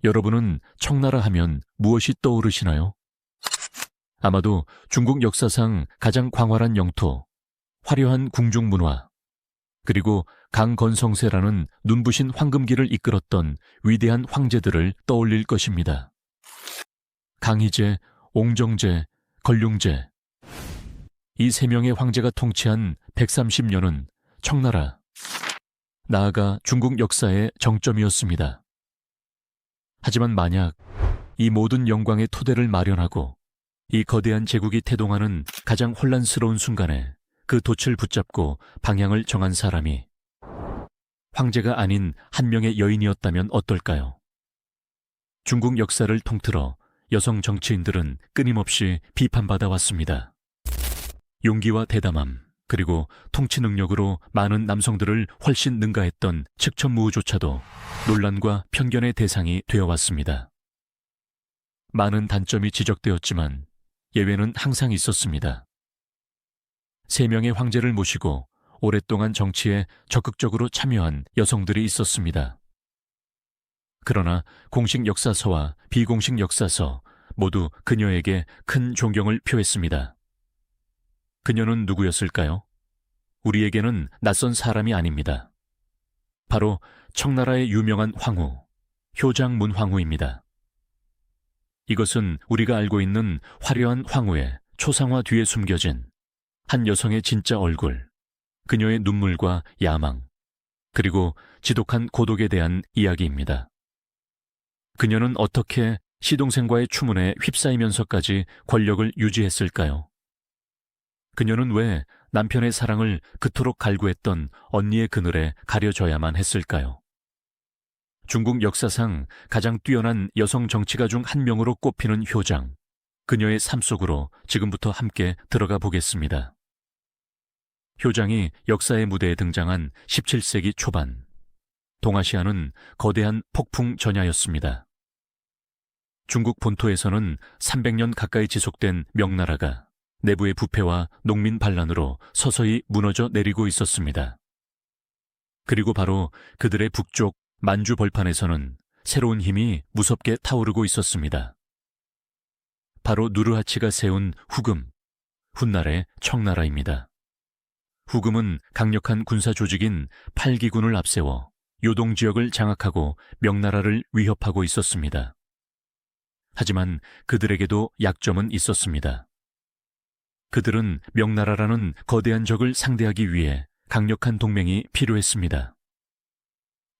여러분은 청나라 하면 무엇이 떠오르시나요? 아마도 중국 역사상 가장 광활한 영토, 화려한 궁중문화, 그리고 강건성세라는 눈부신 황금기를 이끌었던 위대한 황제들을 떠올릴 것입니다. 강희제, 옹정제, 걸륭제. 이 세 명의 황제가 통치한 130년은 청나라, 나아가 중국 역사의 정점이었습니다. 하지만 만약 이 모든 영광의 토대를 마련하고 이 거대한 제국이 태동하는 가장 혼란스러운 순간에 그 돛을 붙잡고 방향을 정한 사람이 황제가 아닌 한 명의 여인이었다면 어떨까요? 중국 역사를 통틀어 여성 정치인들은 끊임없이 비판받아 왔습니다. 용기와 대담함, 그리고 통치 능력으로 많은 남성들을 훨씬 능가했던 측천무후조차도 논란과 편견의 대상이 되어왔습니다. 많은 단점이 지적되었지만 예외는 항상 있었습니다. 3명의 황제를 모시고 오랫동안 정치에 적극적으로 참여한 여성들이 있었습니다. 그러나 공식 역사서와 비공식 역사서 모두 그녀에게 큰 존경을 표했습니다. 그녀는 누구였을까요? 우리에게는 낯선 사람이 아닙니다. 바로 청나라의 유명한 황후, 효장문황후입니다. 이것은 우리가 알고 있는 화려한 황후의 초상화 뒤에 숨겨진 한 여성의 진짜 얼굴, 그녀의 눈물과 야망, 그리고 지독한 고독에 대한 이야기입니다. 그녀는 어떻게 시동생과의 추문에 휩싸이면서까지 권력을 유지했을까요? 그녀는 왜 남편의 사랑을 그토록 갈구했던 언니의 그늘에 가려져야만 했을까요? 중국 역사상 가장 뛰어난 여성 정치가 중 한 명으로 꼽히는 효장, 그녀의 삶 속으로 지금부터 함께 들어가 보겠습니다. 효장이 역사의 무대에 등장한 17세기 초반, 동아시아는 거대한 폭풍 전야였습니다. 중국 본토에서는 300년 가까이 지속된 명나라가 내부의 부패와 농민 반란으로 서서히 무너져 내리고 있었습니다. 그리고 바로 그들의 북쪽 만주 벌판에서는 새로운 힘이 무섭게 타오르고 있었습니다. 바로 누르하치가 세운 후금, 훗날의 청나라입니다. 후금은 강력한 군사 조직인 팔기군을 앞세워 요동 지역을 장악하고 명나라를 위협하고 있었습니다. 하지만 그들에게도 약점은 있었습니다. 그들은 명나라라는 거대한 적을 상대하기 위해 강력한 동맹이 필요했습니다.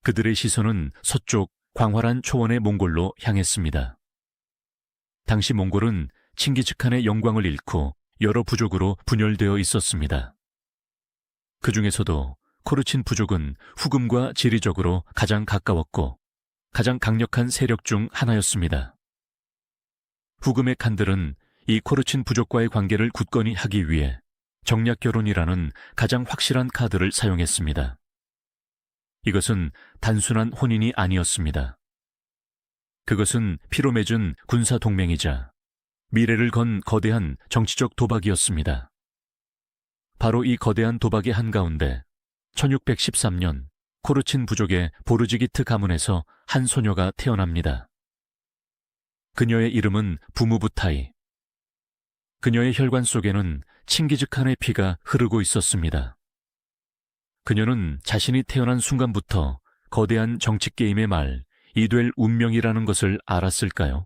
그들의 시선은 서쪽 광활한 초원의 몽골로 향했습니다. 당시 몽골은 칭기즈칸의 영광을 잃고 여러 부족으로 분열되어 있었습니다. 그 중에서도 코르친 부족은 후금과 지리적으로 가장 가까웠고 가장 강력한 세력 중 하나였습니다. 후금의 칸들은 이 코르친 부족과의 관계를 굳건히 하기 위해 정략 결혼이라는 가장 확실한 카드를 사용했습니다. 이것은 단순한 혼인이 아니었습니다. 그것은 피로 맺은 군사 동맹이자 미래를 건 거대한 정치적 도박이었습니다. 바로 이 거대한 도박의 한가운데 1613년 코르친 부족의 보르지기트 가문에서 한 소녀가 태어납니다. 그녀의 이름은 부무부타이. 그녀의 혈관 속에는 칭기즈칸의 피가 흐르고 있었습니다. 그녀는 자신이 태어난 순간부터 거대한 정치 게임의 말, 이 될 운명이라는 것을 알았을까요?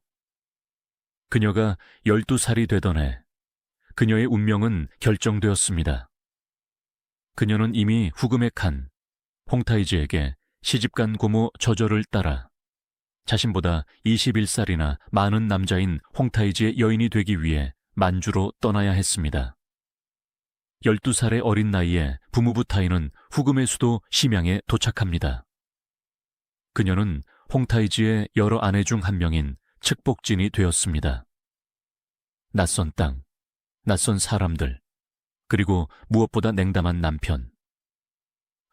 그녀가 12살이 되던 해, 그녀의 운명은 결정되었습니다. 그녀는 이미 후금의 칸, 홍타이즈에게 시집간 고모 저절을 따라 자신보다 21살이나 많은 남자인 홍타이즈의 여인이 되기 위해 만주로 떠나야 했습니다. 12살의 어린 나이에 부무부타이는 후금의 수도 심양에 도착합니다. 그녀는 홍타이즈의 여러 아내 중 한 명인 측복진이 되었습니다. 낯선 땅, 낯선 사람들, 그리고 무엇보다 냉담한 남편.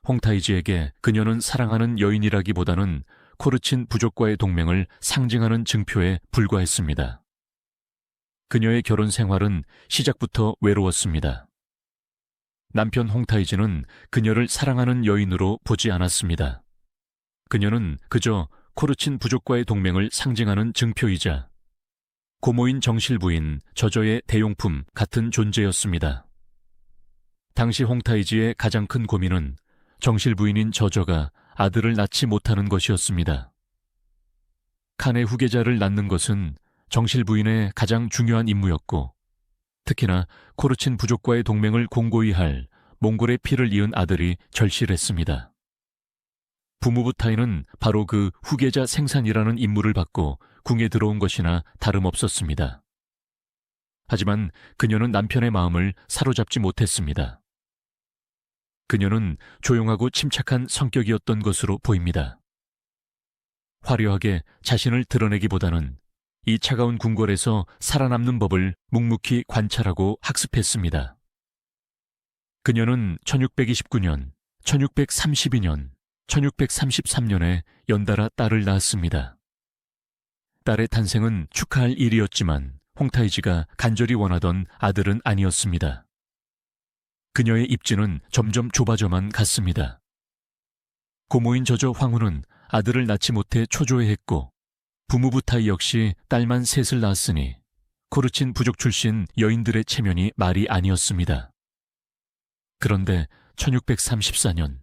홍타이즈에게 그녀는 사랑하는 여인이라기보다는 코르친 부족과의 동맹을 상징하는 증표에 불과했습니다. 그녀의 결혼 생활은 시작부터 외로웠습니다. 남편 홍타이즈는 그녀를 사랑하는 여인으로 보지 않았습니다. 그녀는 그저 코르친 부족과의 동맹을 상징하는 증표이자 고모인 정실부인 저저의 대용품 같은 존재였습니다. 당시 홍타이지의 가장 큰 고민은 정실부인인 저저가 아들을 낳지 못하는 것이었습니다. 칸의 후계자를 낳는 것은 정실부인의 가장 중요한 임무였고, 특히나 코르친 부족과의 동맹을 공고히 할 몽골의 피를 이은 아들이 절실했습니다. 부무부타이는 바로 그 후계자 생산이라는 임무를 받고 궁에 들어온 것이나 다름없었습니다. 하지만 그녀는 남편의 마음을 사로잡지 못했습니다. 그녀는 조용하고 침착한 성격이었던 것으로 보입니다. 화려하게 자신을 드러내기보다는 이 차가운 궁궐에서 살아남는 법을 묵묵히 관찰하고 학습했습니다. 그녀는 1629년, 1632년, 1633년에 연달아 딸을 낳았습니다. 딸의 탄생은 축하할 일이었지만 홍타이지가 간절히 원하던 아들은 아니었습니다. 그녀의 입지는 점점 좁아져만 갔습니다. 고모인 저저 황후는 아들을 낳지 못해 초조해했고, 부무부타이 역시 딸만 셋을 낳았으니 코르친 부족 출신 여인들의 체면이 말이 아니었습니다. 그런데 1634년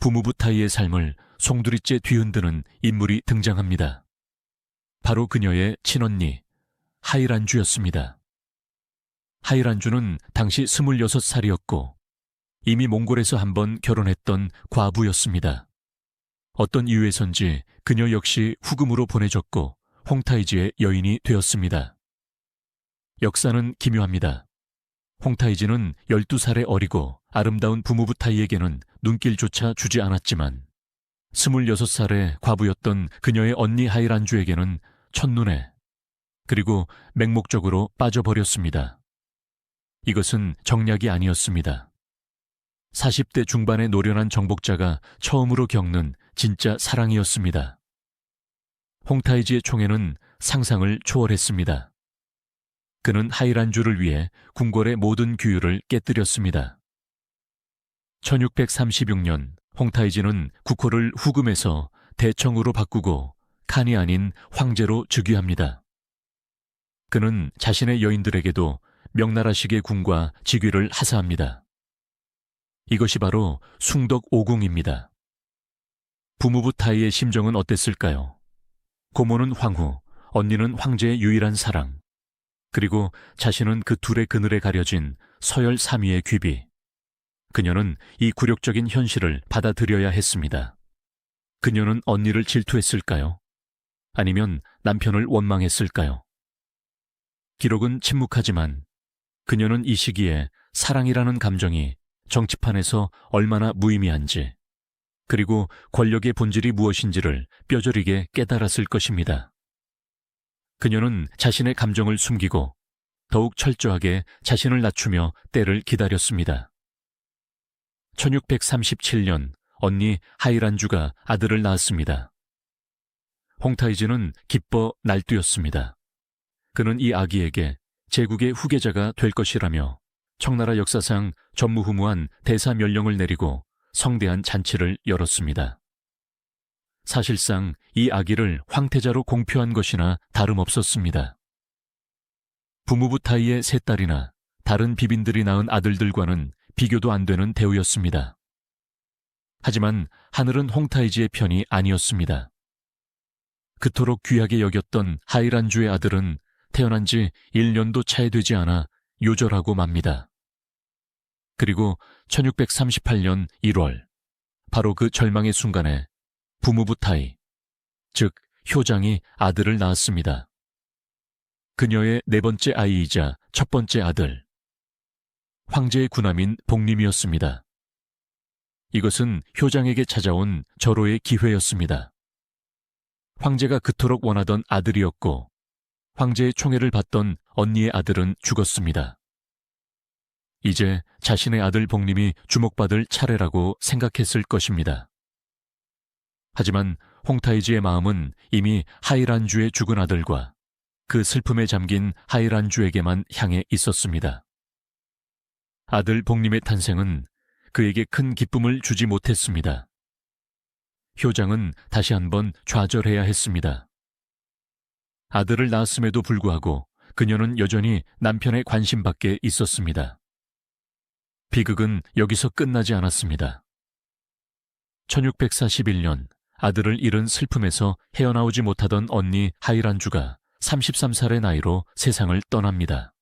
부무부타이의 삶을 송두리째 뒤흔드는 인물이 등장합니다. 바로 그녀의 친언니 하이란주였습니다. 하이란주는 당시 26살이었고 이미 몽골에서 한번 결혼했던 과부였습니다. 어떤 이유에선지 그녀 역시 후금으로 보내졌고 홍타이지의 여인이 되었습니다. 역사는 기묘합니다. 홍타이지는 12살의 어리고 아름다운 부무부타이에게는 눈길조차 주지 않았지만 26살의 과부였던 그녀의 언니 하이란주에게는 첫눈에 그리고 맹목적으로 빠져버렸습니다. 이것은 정략이 아니었습니다. 40대 중반의 노련한 정복자가 처음으로 겪는 진짜 사랑이었습니다. 홍타이지의 총애는 상상을 초월했습니다. 그는 하이란주를 위해 궁궐의 모든 규율을 깨뜨렸습니다. 1636년 홍타이지는 국호를 후금에서 대청으로 바꾸고 칸이 아닌 황제로 즉위합니다. 그는 자신의 여인들에게도 명나라식의 궁과 직위를 하사합니다. 이것이 바로 숭덕 오궁입니다. 부무부타이의 심정은 어땠을까요? 고모는 황후, 언니는 황제의 유일한 사랑, 그리고 자신은 그 둘의 그늘에 가려진 서열 3위의 귀비. 그녀는 이 굴욕적인 현실을 받아들여야 했습니다. 그녀는 언니를 질투했을까요? 아니면 남편을 원망했을까요? 기록은 침묵하지만 그녀는 이 시기에 사랑이라는 감정이 정치판에서 얼마나 무의미한지, 그리고 권력의 본질이 무엇인지를 뼈저리게 깨달았을 것입니다. 그녀는 자신의 감정을 숨기고 더욱 철저하게 자신을 낮추며 때를 기다렸습니다. 1637년 언니 하이란주가 아들을 낳았습니다. 홍타이지는 기뻐 날뛰었습니다. 그는 이 아기에게 제국의 후계자가 될 것이라며 청나라 역사상 전무후무한 대사멸령을 내리고 성대한 잔치를 열었습니다. 사실상 이 아기를 황태자로 공표한 것이나 다름없었습니다. 부무부타이의 세 딸이나 다른 비빈들이 낳은 아들들과는 비교도 안 되는 대우였습니다. 하지만 하늘은 홍타이지의 편이 아니었습니다. 그토록 귀하게 여겼던 하이란주의 아들은 태어난 지 1년도 채 되지 않아 요절하고 맙니다. 그리고 1638년 1월, 바로 그 절망의 순간에 부무부타이, 즉 효장이 아들을 낳았습니다. 그녀의 네 번째 아이이자 첫 번째 아들, 황제의 구남인 복림이었습니다. 이것은 효장에게 찾아온 절호의 기회였습니다. 황제가 그토록 원하던 아들이었고 황제의 총애를 받던 언니의 아들은 죽었습니다. 이제 자신의 아들 복림이 주목받을 차례라고 생각했을 것입니다. 하지만 홍타이지의 마음은 이미 하이란주의 죽은 아들과 그 슬픔에 잠긴 하이란주에게만 향해 있었습니다. 아들 복림의 탄생은 그에게 큰 기쁨을 주지 못했습니다. 효장은 다시 한번 좌절해야 했습니다. 아들을 낳았음에도 불구하고 그녀는 여전히 남편의 관심 밖에 있었습니다. 비극은 여기서 끝나지 않았습니다. 1641년 아들을 잃은 슬픔에서 헤어나오지 못하던 언니 하이란주가 33살의 나이로 세상을 떠납니다.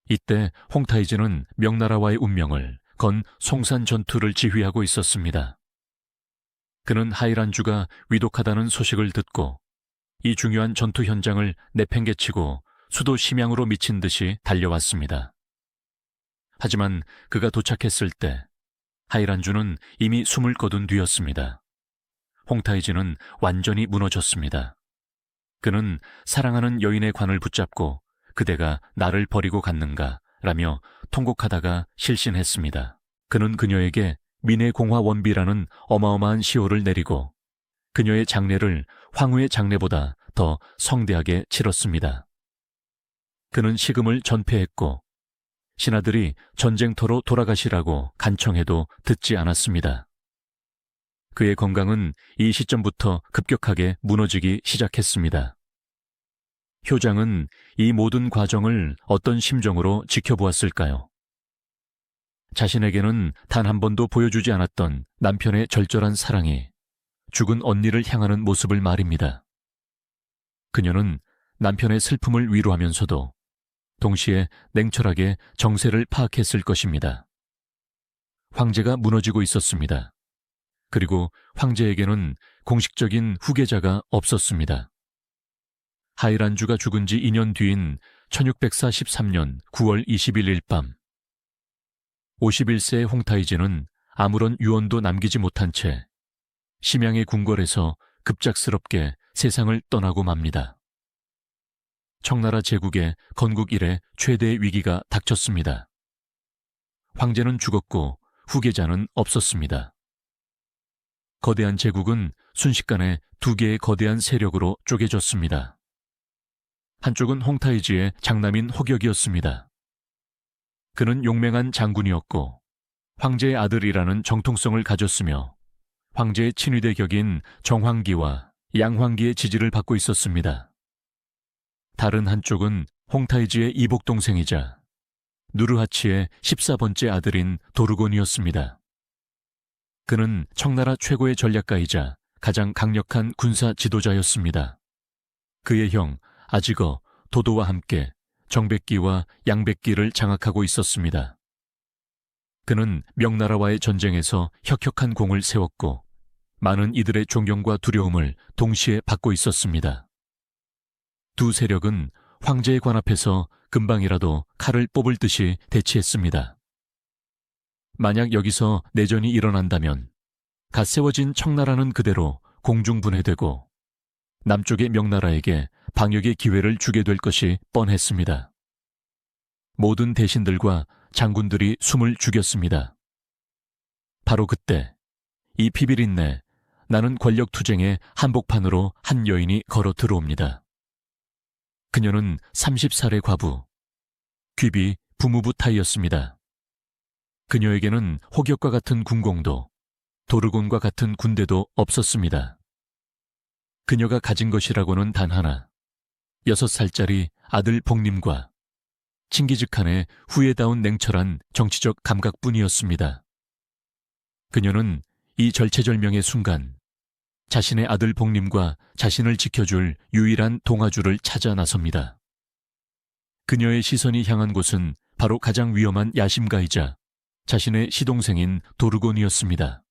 이때 홍타이즈는 명나라와의 운명을 건 송산 전투를 지휘하고 있었습니다. 그는 하이란주가 위독하다는 소식을 듣고 이 중요한 전투 현장을 내팽개치고 수도 심양으로 미친 듯이 달려왔습니다. 하지만 그가 도착했을 때 하이란주는 이미 숨을 거둔 뒤였습니다. 홍타이즈는 완전히 무너졌습니다. 그는 사랑하는 여인의 관을 붙잡고 그대가 나를 버리고 갔는가 라며 통곡하다가 실신했습니다. 그는 그녀에게 민해공화 원비라는 어마어마한 시호를 내리고 그녀의 장례를 황후의 장례보다 더 성대하게 치렀습니다. 그는 식음을 전폐했고 신하들이 전쟁터로 돌아가시라고 간청해도 듣지 않았습니다. 그의 건강은 이 시점부터 급격하게 무너지기 시작했습니다. 효장은 이 모든 과정을 어떤 심정으로 지켜보았을까요? 자신에게는 단 한 번도 보여주지 않았던 남편의 절절한 사랑이 죽은 언니를 향하는 모습을 말입니다. 그녀는 남편의 슬픔을 위로하면서도 동시에 냉철하게 정세를 파악했을 것입니다. 황제가 무너지고 있었습니다. 그리고 황제에게는 공식적인 후계자가 없었습니다. 하이란주가 죽은 지 2년 뒤인 1643년 9월 21일 밤 51세의 홍타이즈는 아무런 유언도 남기지 못한 채 심양의 궁궐에서 급작스럽게 세상을 떠나고 맙니다. 청나라 제국의 건국 이래 최대의 위기가 닥쳤습니다. 황제는 죽었고 후계자는 없었습니다. 거대한 제국은 순식간에 두 개의 거대한 세력으로 쪼개졌습니다. 한쪽은 홍타이즈의 장남인 호격이었습니다. 그는 용맹한 장군이었고 황제의 아들이라는 정통성을 가졌으며 황제의 친위대 격인 정황기와 양황기의 지지를 받고 있었습니다. 다른 한쪽은 홍타이즈의 이복동생이자 누르하치의 14번째 아들인 도르곤이었습니다. 그는 청나라 최고의 전략가이자 가장 강력한 군사 지도자였습니다. 그의 형 아지거 도도와 함께 정백기와 양백기를 장악하고 있었습니다. 그는 명나라와의 전쟁에서 혁혁한 공을 세웠고 많은 이들의 존경과 두려움을 동시에 받고 있었습니다. 두 세력은 황제의 관 앞에서 금방이라도 칼을 뽑을 듯이 대치했습니다. 만약 여기서 내전이 일어난다면 갓 세워진 청나라는 그대로 공중분해되고 남쪽의 명나라에게 방역의 기회를 주게 될 것이 뻔했습니다. 모든 대신들과 장군들이 숨을 죽였습니다. 바로 그때 이 피비린내 나는 권력투쟁의 한복판으로 한 여인이 걸어 들어옵니다. 그녀는 30살의 과부, 귀비 부무부타이였습니다. 그녀에게는 호격과 같은 군공도 도르곤과 같은 군대도 없었습니다. 그녀가 가진 것이라고는 단 하나, 6살짜리 아들 복림과 칭기즈칸의 후예다운 냉철한 정치적 감각뿐이었습니다. 그녀는 이 절체절명의 순간 자신의 아들 복림과 자신을 지켜줄 유일한 동아줄을 찾아 나섭니다. 그녀의 시선이 향한 곳은 바로 가장 위험한 야심가이자 자신의 시동생인 도르곤이었습니다.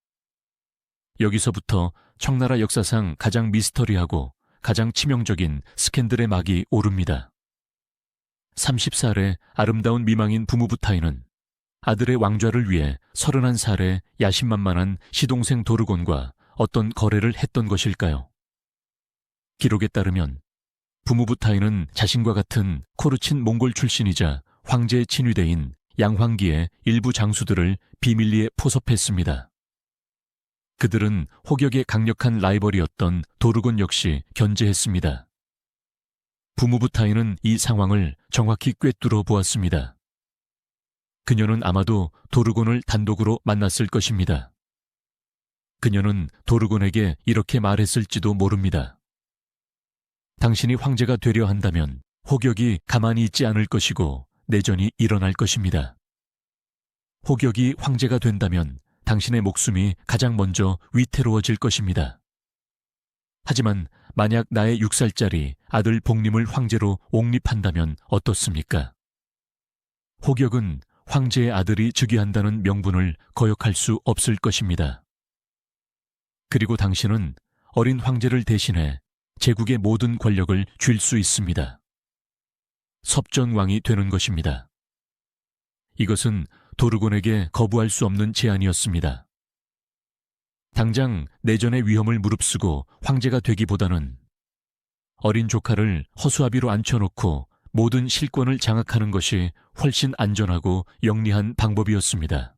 여기서부터 청나라 역사상 가장 미스터리하고 가장 치명적인 스캔들의 막이 오릅니다. 30살의 아름다운 미망인 부무부타이는 아들의 왕좌를 위해 31살의 야심만만한 시동생 도르곤과 어떤 거래를 했던 것일까요? 기록에 따르면 부무부타이는 자신과 같은 코르친 몽골 출신이자 황제의 친위대인 양황기의 일부 장수들을 비밀리에 포섭했습니다. 그들은 호격의 강력한 라이벌이었던 도르곤 역시 견제했습니다. 부무부타이는 이 상황을 정확히 꿰뚫어 보았습니다. 그녀는 아마도 도르곤을 단독으로 만났을 것입니다. 그녀는 도르곤에게 이렇게 말했을지도 모릅니다. 당신이 황제가 되려 한다면 호격이 가만히 있지 않을 것이고 내전이 일어날 것입니다. 호격이 황제가 된다면 당신의 목숨이 가장 먼저 위태로워질 것입니다. 하지만 만약 나의 6살짜리 아들 복림을 황제로 옹립한다면 어떻습니까? 호격은 황제의 아들이 즉위한다는 명분을 거역할 수 없을 것입니다. 그리고 당신은 어린 황제를 대신해 제국의 모든 권력을 쥘 수 있습니다. 섭정왕이 되는 것입니다. 이것은 도르곤에게 거부할 수 없는 제안이었습니다. 당장 내전의 위험을 무릅쓰고 황제가 되기보다는 어린 조카를 허수아비로 앉혀놓고 모든 실권을 장악하는 것이 훨씬 안전하고 영리한 방법이었습니다.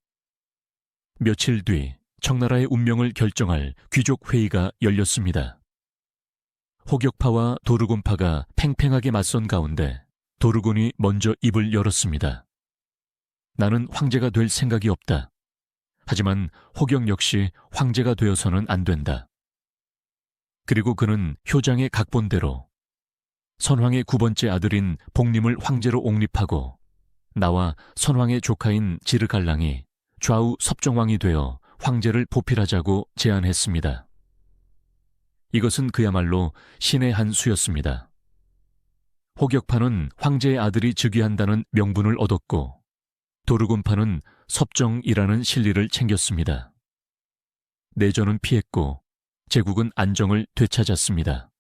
며칠 뒤 청나라의 운명을 결정할 귀족 회의가 열렸습니다. 호격파와 도르곤파가 팽팽하게 맞선 가운데 도르곤이 먼저 입을 열었습니다. 나는 황제가 될 생각이 없다. 하지만 호격 역시 황제가 되어서는 안 된다. 그리고 그는 효장의 각본대로 선왕의 9번째 아들인 복림을 황제로 옹립하고 나와 선왕의 조카인 지르갈랑이 좌우 섭정왕이 되어 황제를 보필하자고 제안했습니다. 이것은 그야말로 신의 한 수였습니다. 호격파는 황제의 아들이 즉위한다는 명분을 얻었고 도르곤파는 섭정이라는 실리를 챙겼습니다. 내전은 피했고 제국은 안정을 되찾았습니다.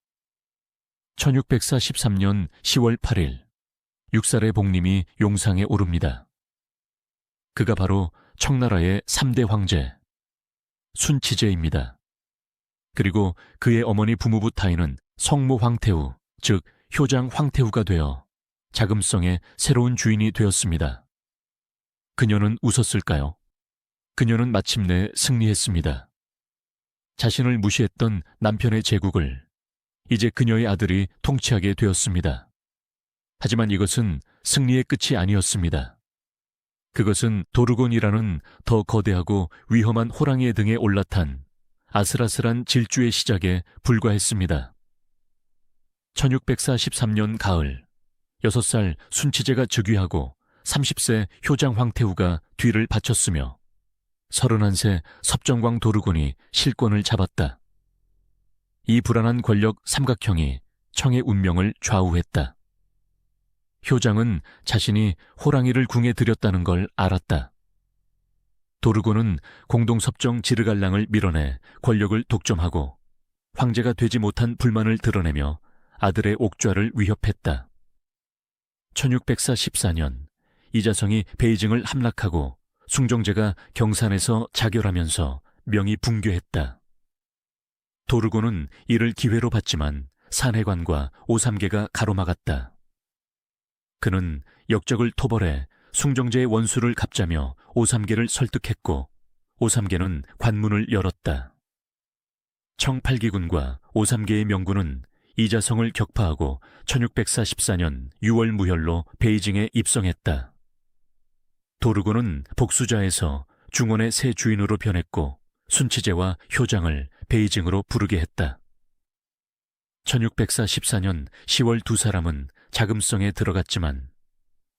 1643년 10월 8일 6살의 복림이 용상에 오릅니다. 그가 바로 청나라의 3대 황제 순치제입니다. 그리고 그의 어머니 부무부 타인은 성모 황태후, 즉 효장 황태후가 되어 자금성의 새로운 주인이 되었습니다. 그녀는 웃었을까요? 그녀는 마침내 승리했습니다. 자신을 무시했던 남편의 제국을 이제 그녀의 아들이 통치하게 되었습니다. 하지만 이것은 승리의 끝이 아니었습니다. 그것은 도르곤이라는 더 거대하고 위험한 호랑이의 등에 올라탄 아슬아슬한 질주의 시작에 불과했습니다. 1643년 가을 6살 순치제가 즉위하고 30세 효장 황태후가 뒤를 바쳤으며 31세 섭정왕 도르곤이 실권을 잡았다. 이 불안한 권력 삼각형이 청의 운명을 좌우했다. 효장은 자신이 호랑이를 궁에 들였다는 걸 알았다. 도르곤은 공동섭정 지르갈랑을 밀어내 권력을 독점하고 황제가 되지 못한 불만을 드러내며 아들의 옥좌를 위협했다. 1644년 이자성이 베이징을 함락하고 숭정제가 경산에서 자결하면서 명이 붕괴했다. 도르곤은 이를 기회로 봤지만 산해관과 오삼계가 가로막았다. 그는 역적을 토벌해 숭정제의 원수를 갚자며 오삼계를 설득했고 오삼계는 관문을 열었다. 청팔기군과 오삼계의 명군은 이자성을 격파하고 1644년 6월 무혈로 베이징에 입성했다. 도르곤은 복수자에서 중원의 새 주인으로 변했고 순치제와 효장을 베이징으로 부르게 했다. 1644년 10월 두 사람은 자금성에 들어갔지만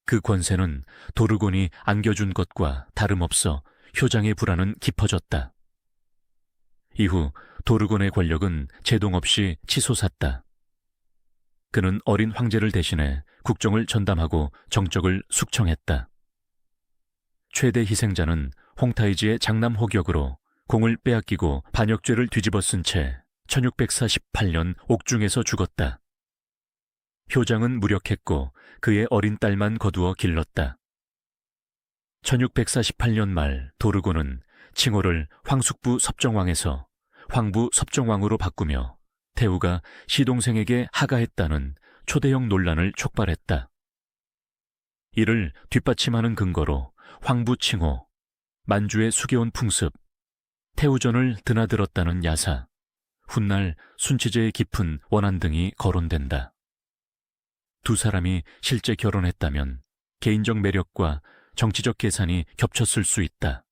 그 권세는 도르곤이 안겨준 것과 다름없어 효장의 불안은 깊어졌다. 이후 도르곤의 권력은 제동 없이 치솟았다. 그는 어린 황제를 대신해 국정을 전담하고 정적을 숙청했다. 최대 희생자는 홍타이지의 장남 호격으로 공을 빼앗기고 반역죄를 뒤집어 쓴 채 1648년 옥중에서 죽었다. 효장은 무력했고 그의 어린 딸만 거두어 길렀다. 1648년 말 도르곤은 칭호를 황숙부 섭정왕에서 황부 섭정왕으로 바꾸며 태후가 시동생에게 하가했다는 초대형 논란을 촉발했다. 이를 뒷받침하는 근거로 황부 칭호, 만주의 수개원 풍습, 태후전을 드나들었다는 야사, 훗날 순치제의 깊은 원한 등이 거론된다. 두 사람이 실제 결혼했다면 개인적 매력과 정치적 계산이 겹쳤을 수 있다.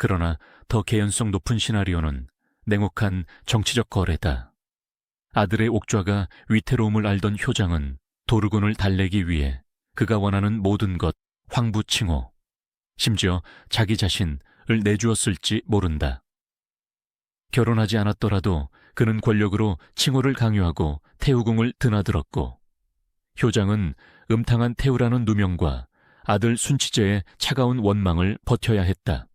그러나 더 개연성 높은 시나리오는 냉혹한 정치적 거래다. 아들의 옥좌가 위태로움을 알던 효장은 도르곤을 달래기 위해 그가 원하는 모든 것, 황부칭호, 심지어 자기 자신을 내주었을지 모른다. 결혼하지 않았더라도 그는 권력으로 칭호를 강요하고 태후궁을 드나들었고, 효장은 음탕한 태후라는 누명과 아들 순치제의 차가운 원망을 버텨야 했다.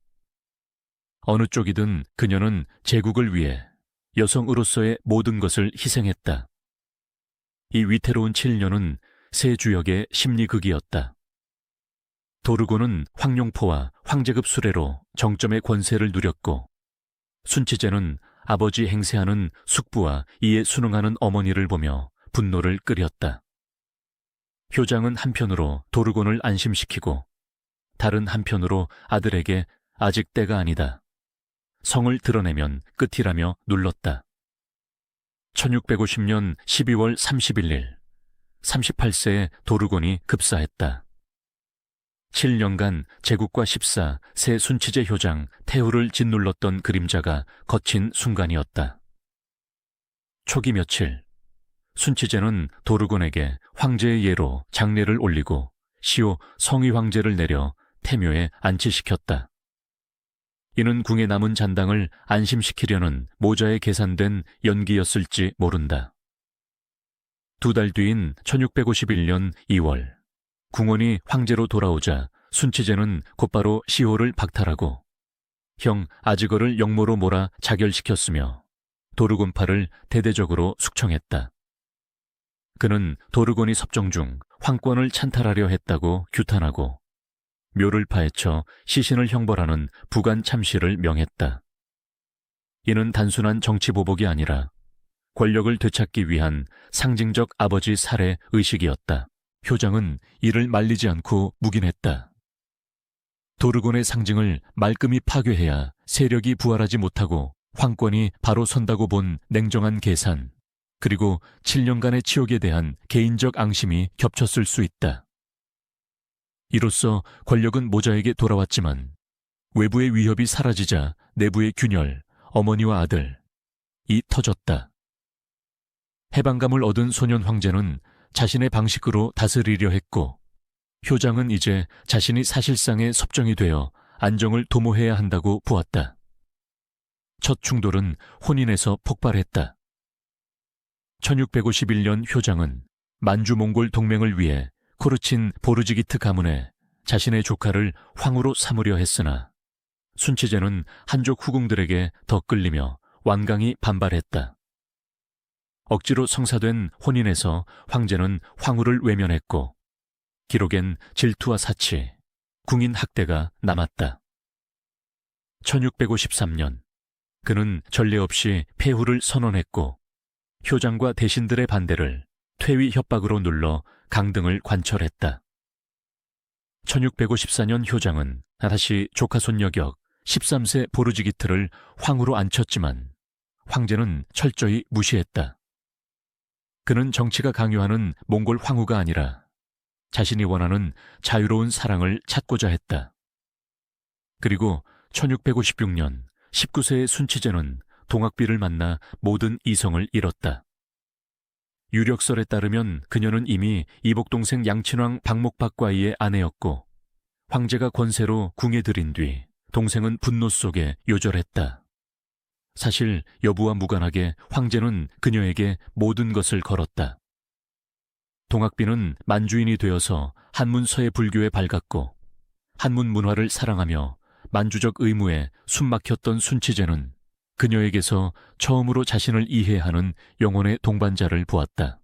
어느 쪽이든 그녀는 제국을 위해 여성으로서의 모든 것을 희생했다. 이 위태로운 7년은 세 주역의 심리극이었다. 도르곤은 황룡포와 황제급 수레로 정점의 권세를 누렸고, 순치제는 아버지 행세하는 숙부와 이에 순응하는 어머니를 보며 분노를 끓였다. 효장은 한편으로 도르곤을 안심시키고, 다른 한편으로 아들에게 아직 때가 아니다, 성을 드러내면 끝이라며 눌렀다. 1650년 12월 31일, 38세의 도르곤이 급사했다. 7년간 제국과 십사, 새 순치제 효장 태후를 짓눌렀던 그림자가 거친 순간이었다. 초기 며칠, 순치제는 도르곤에게 황제의 예로 장례를 올리고 시호 성위 황제를 내려 태묘에 안치시켰다. 이는 궁에 남은 잔당을 안심시키려는 모자에 계산된 연기였을지 모른다. 2달 뒤인 1651년 2월, 궁원이 황제로 돌아오자 순치제는 곧바로 시호를 박탈하고 형 아즈거를 영모로 몰아 자결시켰으며 도르곤파를 대대적으로 숙청했다. 그는 도르곤이 섭정 중 황권을 찬탈하려 했다고 규탄하고 묘를 파헤쳐 시신을 형벌하는 부관 참시를 명했다. 이는 단순한 정치 보복이 아니라 권력을 되찾기 위한 상징적 아버지 살해 의식이었다. 효장은 이를 말리지 않고 묵인했다. 도르곤의 상징을 말끔히 파괴해야 세력이 부활하지 못하고 황권이 바로 선다고 본 냉정한 계산, 그리고 7년간의 치욕에 대한 개인적 앙심이 겹쳤을 수 있다. 이로써 권력은 모자에게 돌아왔지만 외부의 위협이 사라지자 내부의 균열, 어머니와 아들, 이 터졌다. 해방감을 얻은 소년 황제는 자신의 방식으로 다스리려 했고, 효장은 이제 자신이 사실상의 섭정이 되어 안정을 도모해야 한다고 보았다. 첫 충돌은 혼인에서 폭발했다. 1651년 효장은 만주 몽골 동맹을 위해 코르친 보르지기트 가문에 자신의 조카를 황후로 삼으려 했으나 순치제는 한족 후궁들에게 더 끌리며 완강히 반발했다. 억지로 성사된 혼인에서 황제는 황후를 외면했고 기록엔 질투와 사치, 궁인 학대가 남았다. 1653년 그는 전례 없이 폐후를 선언했고 효장과 대신들의 반대를 퇴위 협박으로 눌러 강등을 관철했다. 1654년 효장은 다시 조카 손녀격 13세 보르지기트를 황후로 앉혔지만 황제는 철저히 무시했다. 그는 정치가 강요하는 몽골 황후가 아니라 자신이 원하는 자유로운 사랑을 찾고자 했다. 그리고 1656년 19세의 순치제는 동학비를 만나 모든 이성을 잃었다. 유력설에 따르면 그녀는 이미 이복동생 양친왕 박목박과이의 아내였고 황제가 권세로 궁에 들인 뒤 동생은 분노 속에 요절했다. 사실 여부와 무관하게 황제는 그녀에게 모든 것을 걸었다. 동학비는 만주인이 되어서 한문서의 불교에 밝았고 한문 문화를 사랑하며 만주적 의무에 숨막혔던 순치제는 그녀에게서 처음으로 자신을 이해하는 영혼의 동반자를 보았다.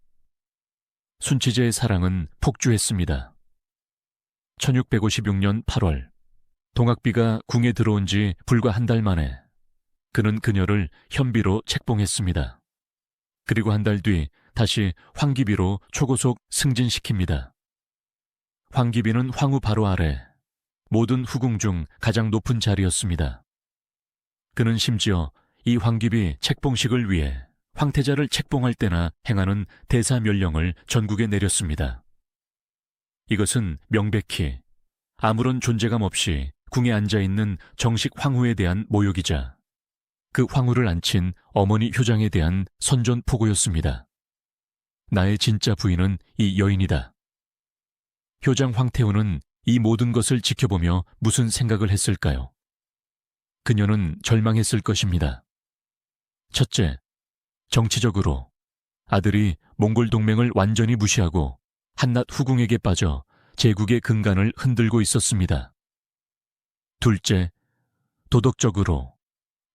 순치제의 사랑은 폭주했습니다. 1656년 8월 동학비가 궁에 들어온 지 불과 한 달 만에 그는 그녀를 현비로 책봉했습니다. 그리고 한 달 뒤 다시 황기비로 초고속 승진시킵니다. 황기비는 황후 바로 아래 모든 후궁 중 가장 높은 자리였습니다. 그는 심지어 이 황기비 책봉식을 위해 황태자를 책봉할 때나 행하는 대사멸령을 전국에 내렸습니다. 이것은 명백히 아무런 존재감 없이 궁에 앉아있는 정식 황후에 대한 모욕이자 그 황후를 안친 어머니 효장에 대한 선전포고였습니다. 나의 진짜 부인은 이 여인이다. 효장 황태후는 이 모든 것을 지켜보며 무슨 생각을 했을까요? 그녀는 절망했을 것입니다. 첫째, 정치적으로 아들이 몽골 동맹을 완전히 무시하고 한낱 후궁에게 빠져 제국의 근간을 흔들고 있었습니다. 둘째, 도덕적으로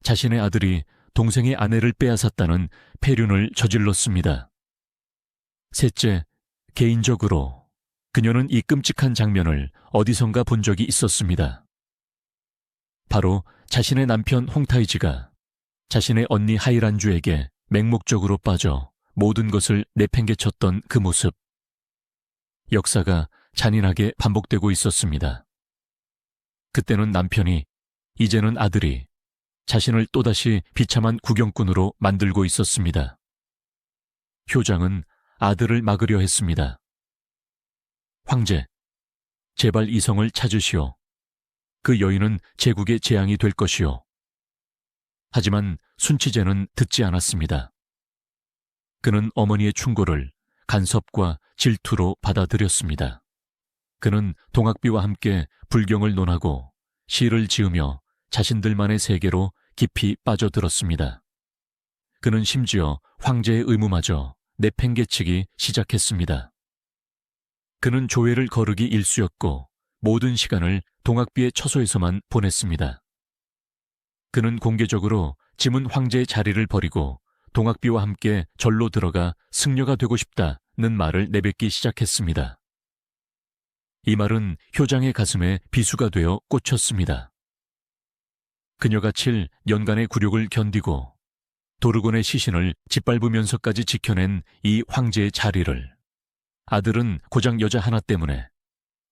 자신의 아들이 동생의 아내를 빼앗았다는 폐륜을 저질렀습니다. 셋째, 개인적으로 그녀는 이 끔찍한 장면을 어디선가 본 적이 있었습니다. 바로 자신의 남편 홍타이지가 자신의 언니 하이란주에게 맹목적으로 빠져 모든 것을 내팽개쳤던 그 모습. 역사가 잔인하게 반복되고 있었습니다. 그때는 남편이, 이제는 아들이 자신을 또다시 비참한 구경꾼으로 만들고 있었습니다. 효장은 아들을 막으려 했습니다. 황제, 제발 이성을 찾으시오. 그 여인은 제국의 재앙이 될 것이오. 하지만 순치제는 듣지 않았습니다. 그는 어머니의 충고를 간섭과 질투로 받아들였습니다. 그는 동학비와 함께 불경을 논하고 시를 지으며 자신들만의 세계로 깊이 빠져들었습니다. 그는 심지어 황제의 의무마저 내팽개치기 시작했습니다. 그는 조회를 거르기 일쑤였고 모든 시간을 동학비의 처소에서만 보냈습니다. 그는 공개적으로 지문 황제의 자리를 버리고 동학비와 함께 절로 들어가 승려가 되고 싶다는 말을 내뱉기 시작했습니다. 이 말은 효장의 가슴에 비수가 되어 꽂혔습니다. 그녀가 7년간의 굴욕을 견디고 도르곤의 시신을 짓밟으면서까지 지켜낸 이 황제의 자리를 아들은 고작 여자 하나 때문에,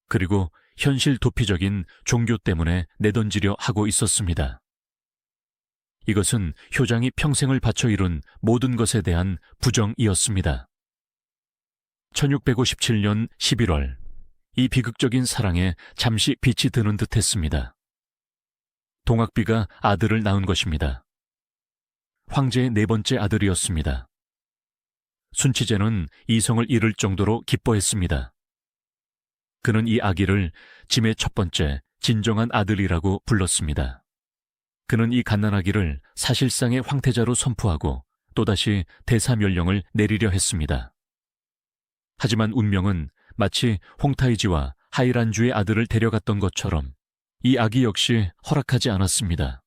그리고 현실 도피적인 종교 때문에 내던지려 하고 있었습니다. 이것은 효장이 평생을 바쳐 이룬 모든 것에 대한 부정이었습니다. 1657년 11월, 이 비극적인 사랑에 잠시 빛이 드는 듯 했습니다. 동학비가 아들을 낳은 것입니다. 황제의 네 번째 아들이었습니다. 순치제는 이성을 잃을 정도로 기뻐했습니다. 그는 이 아기를 짐의 첫 번째 진정한 아들이라고 불렀습니다. 그는 이 갓난아기를 사실상의 황태자로 선포하고 또다시 대사멸령을 내리려 했습니다. 하지만 운명은 마치 홍타이지와 하이란주의 아들을 데려갔던 것처럼 이 아기 역시 허락하지 않았습니다.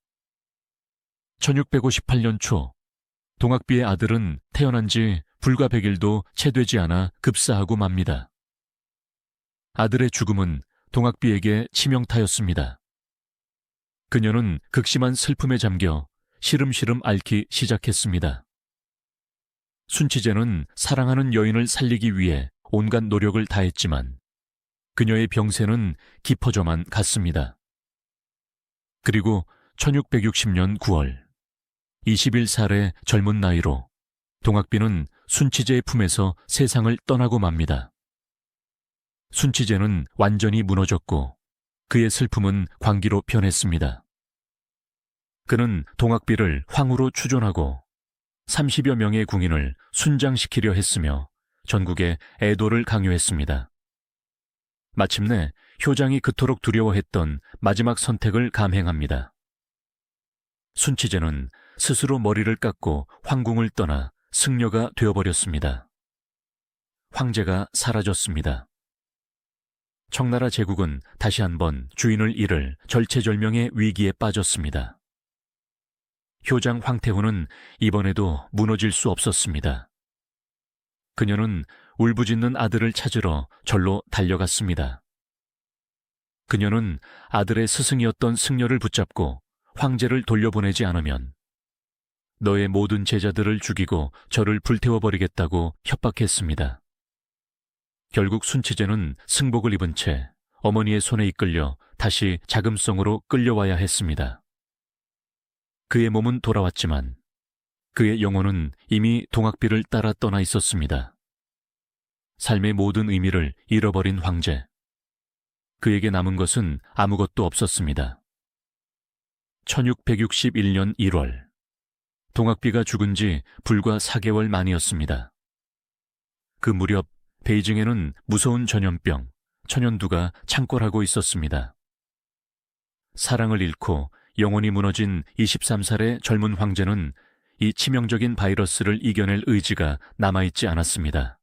1658년 초, 동학비의 아들은 태어난 지 불과 100일도 채 되지 않아 급사하고 맙니다. 아들의 죽음은 동학비에게 치명타였습니다. 그녀는 극심한 슬픔에 잠겨 시름시름 앓기 시작했습니다. 순치제는 사랑하는 여인을 살리기 위해 온갖 노력을 다했지만 그녀의 병세는 깊어져만 갔습니다. 그리고 1660년 9월, 21살의 젊은 나이로 동학비는 순치제의 품에서 세상을 떠나고 맙니다. 순치제는 완전히 무너졌고 그의 슬픔은 광기로 변했습니다. 그는 동학비를 황후로 추존하고 30여 명의 궁인을 순장시키려 했으며 전국에 애도를 강요했습니다. 마침내 효장이 그토록 두려워했던 마지막 선택을 감행합니다. 순치제는 스스로 머리를 깎고 황궁을 떠나 승려가 되어버렸습니다. 황제가 사라졌습니다. 청나라 제국은 다시 한번 주인을 잃을 절체절명의 위기에 빠졌습니다. 효장 황태후는 이번에도 무너질 수 없었습니다. 그녀는 울부짖는 아들을 찾으러 절로 달려갔습니다. 그녀는 아들의 스승이었던 승려를 붙잡고 황제를 돌려보내지 않으면 너의 모든 제자들을 죽이고 저를 불태워버리겠다고 협박했습니다. 결국 순치제는 승복을 입은 채 어머니의 손에 이끌려 다시 자금성으로 끌려와야 했습니다. 그의 몸은 돌아왔지만 그의 영혼은 이미 동학비를 따라 떠나 있었습니다. 삶의 모든 의미를 잃어버린 황제. 그에게 남은 것은 아무것도 없었습니다. 1661년 1월, 동학비가 죽은 지 불과 4개월 만이었습니다. 그 무렵 베이징에는 무서운 전염병, 천연두가 창궐하고 있었습니다. 사랑을 잃고 영혼이 무너진 23살의 젊은 황제는 이 치명적인 바이러스를 이겨낼 의지가 남아있지 않았습니다.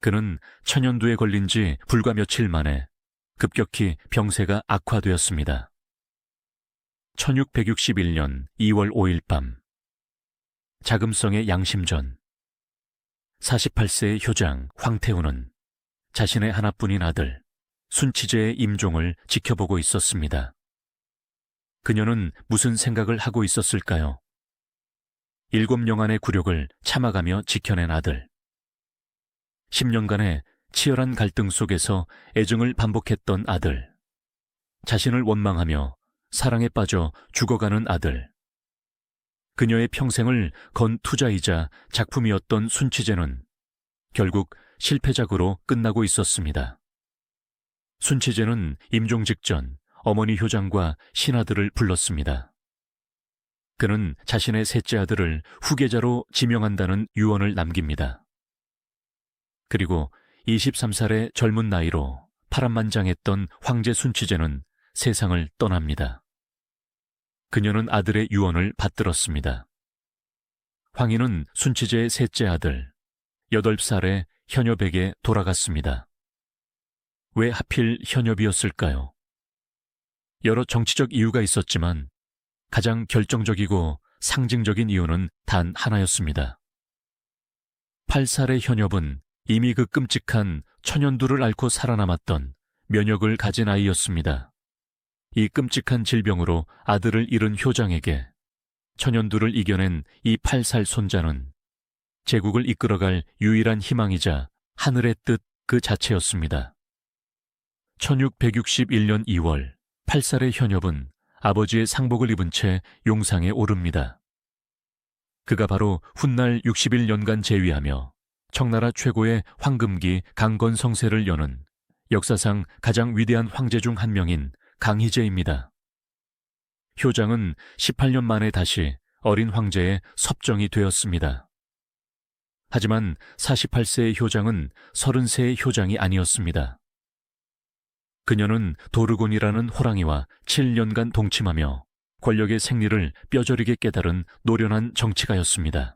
그는 천연두에 걸린 지 불과 며칠 만에 급격히 병세가 악화되었습니다. 1661년 2월 5일 밤, 자금성의 양심전, 48세의 효장 황태우는 자신의 하나뿐인 아들 순치제의 임종을 지켜보고 있었습니다. 그녀는 무슨 생각을 하고 있었을까요? 7영안의 굴욕을 참아가며 지켜낸 아들. 10년간의 치열한 갈등 속에서 애증을 반복했던 아들. 자신을 원망하며 사랑에 빠져 죽어가는 아들. 그녀의 평생을 건 투자이자 작품이었던 순치제는 결국 실패작으로 끝나고 있었습니다. 순치제는 임종 직전 어머니 효장과 신하들을 불렀습니다. 그는 자신의 셋째 아들을 후계자로 지명한다는 유언을 남깁니다. 그리고 23살의 젊은 나이로 파란만장했던 황제 순치제는 세상을 떠납니다. 그녀는 아들의 유언을 받들었습니다. 황희는 순치제의 셋째 아들 8살의 현엽에게 돌아갔습니다. 왜 하필 현엽이었을까요? 여러 정치적 이유가 있었지만 가장 결정적이고 상징적인 이유는 단 하나였습니다. 8살의 현엽은 이미 그 끔찍한 천연두를 앓고 살아남았던 면역을 가진 아이였습니다. 이 끔찍한 질병으로 아들을 잃은 효장에게 천연두를 이겨낸 이 8살 손자는 제국을 이끌어갈 유일한 희망이자 하늘의 뜻 그 자체였습니다. 1661년 2월 8살의 현엽은 아버지의 상복을 입은 채 용상에 오릅니다. 그가 바로 훗날 60일년간 재위하며 청나라 최고의 황금기 강건성세를 여는 역사상 가장 위대한 황제 중 한 명인 강희제입니다. 효장은 18년 만에 다시 어린 황제의 섭정이 되었습니다. 하지만 48세의 효장은 30세의 효장이 아니었습니다. 그녀는 도르곤이라는 호랑이와 7년간 동침하며 권력의 생리를 뼈저리게 깨달은 노련한 정치가였습니다.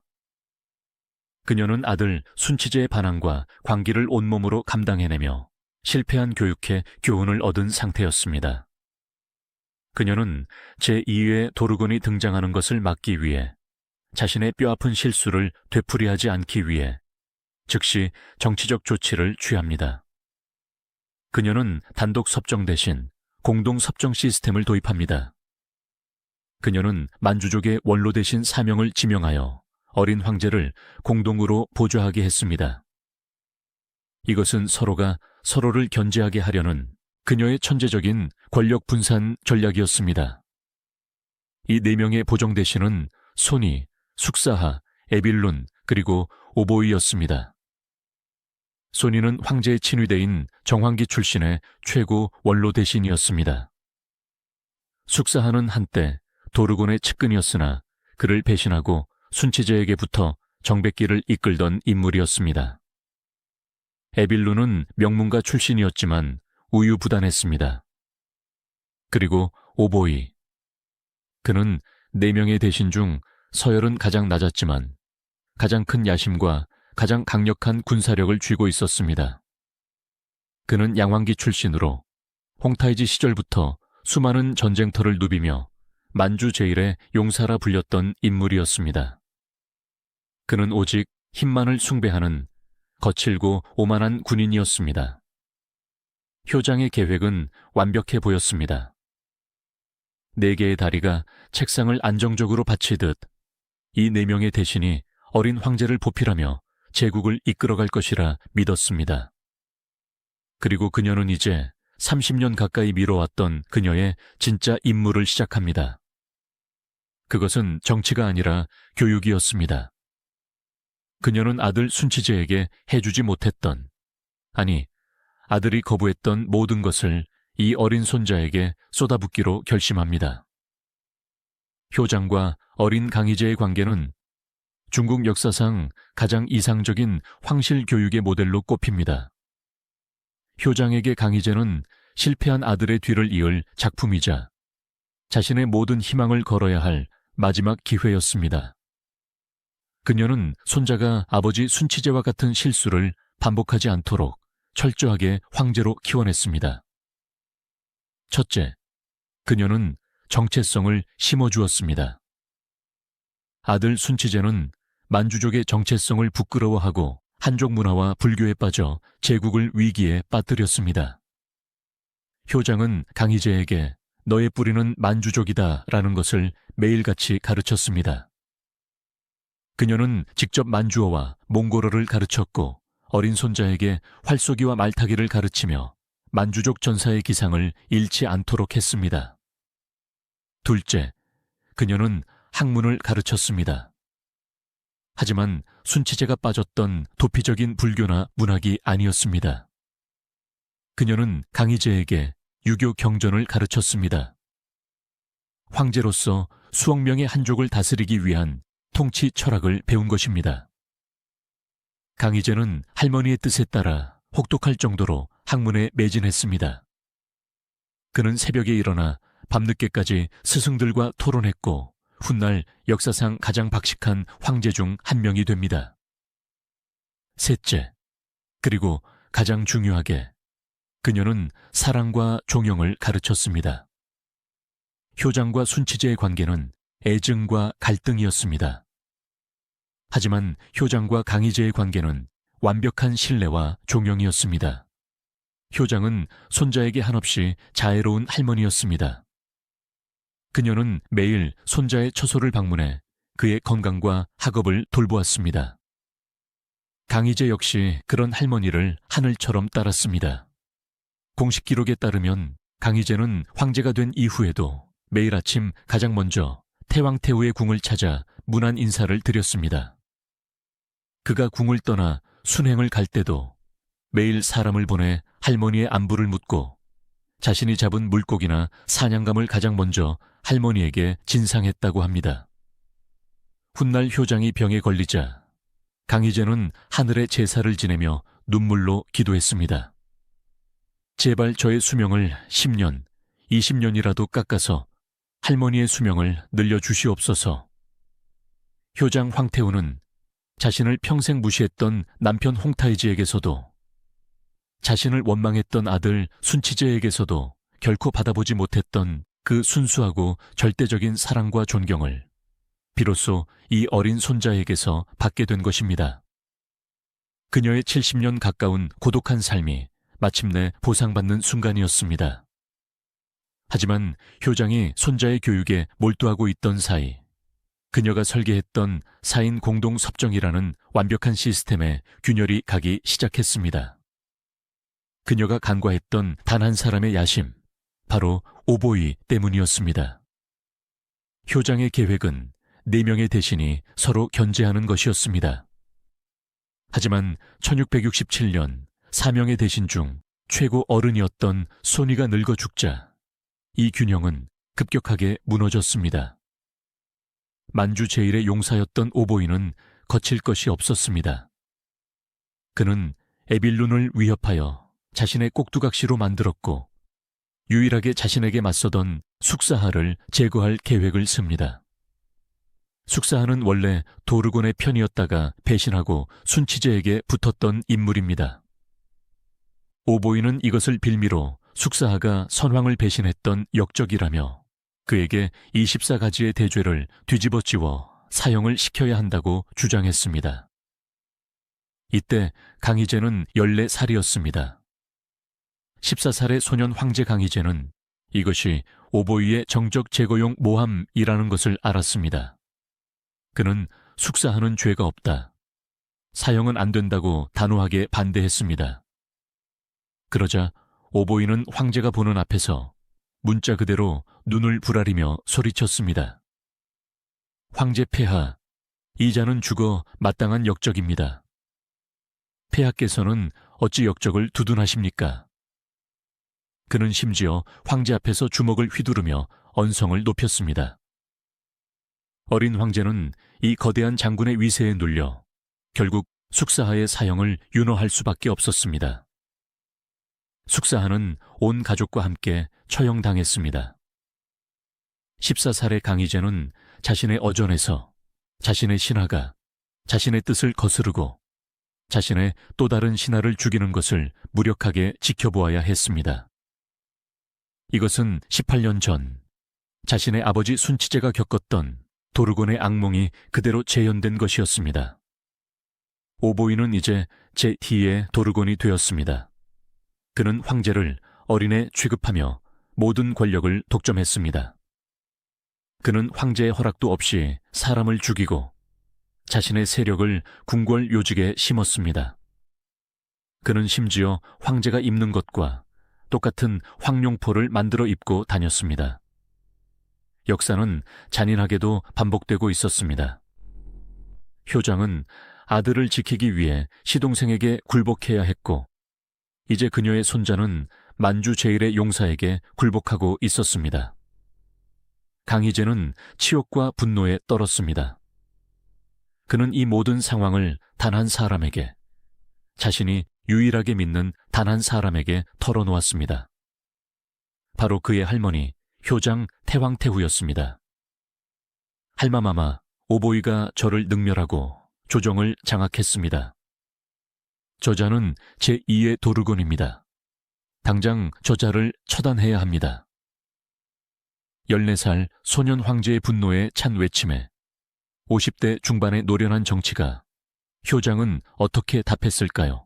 그녀는 아들 순치제의 반항과 광기를 온몸으로 감당해내며 실패한 교육에 교훈을 얻은 상태였습니다. 그녀는 제2의 도르곤이 등장하는 것을 막기 위해 자신의 뼈아픈 실수를 되풀이하지 않기 위해 즉시 정치적 조치를 취합니다. 그녀는 단독 섭정 대신 공동 섭정 시스템을 도입합니다. 그녀는 만주족의 원로 대신 사명을 지명하여 어린 황제를 공동으로 보좌하게 했습니다. 이것은 서로가 서로를 견제하게 하려는 그녀의 천재적인 권력 분산 전략이었습니다. 이 4명의 보정 대신은 소니, 숙사하, 에빌룬, 그리고 오보이였습니다. 소니는 황제의 친위대인 정황기 출신의 최고 원로 대신이었습니다. 숙사하는 한때 도르곤의 측근이었으나 그를 배신하고 순치제에게 붙어 정백기를 이끌던 인물이었습니다. 에빌룬은 명문가 출신이었지만 우유부단했습니다. 그리고 오보이. 그는 4명의 대신 중 서열은 가장 낮았지만 가장 큰 야심과 가장 강력한 군사력을 쥐고 있었습니다. 그는 양왕기 출신으로 홍타이지 시절부터 수많은 전쟁터를 누비며 만주 제1의 용사라 불렸던 인물이었습니다. 그는 오직 힘만을 숭배하는 거칠고 오만한 군인이었습니다. 효장의 계획은 완벽해 보였습니다. 4개의 다리가 책상을 안정적으로 받치듯 이 4명의 대신이 어린 황제를 보필하며 제국을 이끌어갈 것이라 믿었습니다. 그리고 그녀는 이제 30년 가까이 미뤄왔던 그녀의 진짜 임무를 시작합니다. 그것은 정치가 아니라 교육이었습니다. 그녀는 아들 순치제에게 해주지 못했던, 아니, 아들이 거부했던 모든 것을 이 어린 손자에게 쏟아붓기로 결심합니다. 효장과 어린 강희제의 관계는 중국 역사상 가장 이상적인 황실 교육의 모델로 꼽힙니다. 효장에게 강희제는 실패한 아들의 뒤를 이을 작품이자 자신의 모든 희망을 걸어야 할 마지막 기회였습니다. 그녀는 손자가 아버지 순치제와 같은 실수를 반복하지 않도록 철저하게 황제로 키워냈습니다. 첫째, 그녀는 정체성을 심어주었습니다. 아들 순치제는 만주족의 정체성을 부끄러워하고 한족 문화와 불교에 빠져 제국을 위기에 빠뜨렸습니다. 효장은 강희제에게 너의 뿌리는 만주족이다 라는 것을 매일같이 가르쳤습니다. 그녀는 직접 만주어와 몽골어를 가르쳤고 어린 손자에게 활쏘기와 말타기를 가르치며 만주족 전사의 기상을 잃지 않도록 했습니다. 둘째, 그녀는 학문을 가르쳤습니다. 하지만 순치제가 빠졌던 도피적인 불교나 문학이 아니었습니다. 그녀는 강희제에게 유교 경전을 가르쳤습니다. 황제로서 수억 명의 한족을 다스리기 위한 통치 철학을 배운 것입니다. 강희제는 할머니의 뜻에 따라 혹독할 정도로 학문에 매진했습니다. 그는 새벽에 일어나 밤늦게까지 스승들과 토론했고 훗날 역사상 가장 박식한 황제 중 한 명이 됩니다. 셋째, 그리고 가장 중요하게 그녀는 사랑과 종용을 가르쳤습니다. 효장과 순치제의 관계는 애증과 갈등이었습니다. 하지만 효장과 강희제의 관계는 완벽한 신뢰와 종용이었습니다. 효장은 손자에게 한없이 자애로운 할머니였습니다. 그녀는 매일 손자의 처소를 방문해 그의 건강과 학업을 돌보았습니다. 강희제 역시 그런 할머니를 하늘처럼 따랐습니다. 공식 기록에 따르면 강희제는 황제가 된 이후에도 매일 아침 가장 먼저 태왕태후의 궁을 찾아 문안 인사를 드렸습니다. 그가 궁을 떠나 순행을 갈 때도 매일 사람을 보내 할머니의 안부를 묻고 자신이 잡은 물고기나 사냥감을 가장 먼저 할머니에게 진상했다고 합니다. 훗날 효장이 병에 걸리자 강희제는 하늘에 제사를 지내며 눈물로 기도했습니다. 제발 저의 수명을 10년, 20년이라도 깎아서 할머니의 수명을 늘려주시옵소서. 효장 황태우는 자신을 평생 무시했던 남편 홍타이지에게서도 자신을 원망했던 아들 순치제에게서도 결코 받아보지 못했던 그 순수하고 절대적인 사랑과 존경을 비로소 이 어린 손자에게서 받게 된 것입니다. 그녀의 70년 가까운 고독한 삶이 마침내 보상받는 순간이었습니다. 하지만 효장이 손자의 교육에 몰두하고 있던 사이 그녀가 설계했던 4인 공동 섭정이라는 완벽한 시스템에 균열이 가기 시작했습니다. 그녀가 간과했던 단 한 사람의 야심, 바로 오보이 때문이었습니다. 효장의 계획은 4명의 대신이 서로 견제하는 것이었습니다. 하지만 1667년 4명의 대신 중 최고 어른이었던 소니가 늙어 죽자 이 균형은 급격하게 무너졌습니다. 만주 제1의 용사였던 오보이는 거칠 것이 없었습니다. 그는 에빌룬을 위협하여 자신의 꼭두각시로 만들었고 유일하게 자신에게 맞서던 숙사하를 제거할 계획을 씁니다. 숙사하는 원래 도르곤의 편이었다가 배신하고 순치제에게 붙었던 인물입니다. 오보이는 이것을 빌미로 숙사하가 선왕을 배신했던 역적이라며 그에게 24가지의 대죄를 뒤집어씌워 사형을 시켜야 한다고 주장했습니다. 이때 강희제는 14살이었습니다. 14살의 소년 황제 강희제는 이것이 오보이의 정적 제거용 모함이라는 것을 알았습니다. 그는 숙사하는 죄가 없다. 사형은 안 된다고 단호하게 반대했습니다. 그러자 오보이는 황제가 보는 앞에서 문자 그대로 눈을 부라리며 소리쳤습니다. 황제 폐하, 이 자는 죽어 마땅한 역적입니다. 폐하께서는 어찌 역적을 두둔하십니까? 그는 심지어 황제 앞에서 주먹을 휘두르며 언성을 높였습니다. 어린 황제는 이 거대한 장군의 위세에 눌려 결국 숙사하의 사형을 윤허할 수밖에 없었습니다. 숙사하는 온 가족과 함께 처형당했습니다. 14살의 강희제는 자신의 어전에서 자신의 신하가 자신의 뜻을 거스르고 자신의 또 다른 신하를 죽이는 것을 무력하게 지켜보아야 했습니다. 이것은 18년 전 자신의 아버지 순치제가 겪었던 도르곤의 악몽이 그대로 재현된 것이었습니다. 오보이는 이제 제2의 도르곤이 되었습니다. 그는 황제를 어린애 취급하며 모든 권력을 독점했습니다. 그는 황제의 허락도 없이 사람을 죽이고 자신의 세력을 궁궐 요직에 심었습니다. 그는 심지어 황제가 입는 것과 똑같은 황룡포를 만들어 입고 다녔습니다. 역사는 잔인하게도 반복되고 있었습니다. 효장은 아들을 지키기 위해 시동생에게 굴복해야 했고 이제 그녀의 손자는 만주 제일의 용사에게 굴복하고 있었습니다. 강희제는 치욕과 분노에 떨었습니다. 그는 이 모든 상황을 단 한 사람에게, 자신이 유일하게 믿는 단 한 사람에게 털어놓았습니다. 바로 그의 할머니 효장 태황태후였습니다. 할마마마, 오보이가 저를 능멸하고 조정을 장악했습니다. 저자는 제2의 도르곤입니다. 당장 저자를 처단해야 합니다. 14살 소년 황제의 분노에 찬 외침에 50대 중반의 노련한 정치가 효장은 어떻게 답했을까요?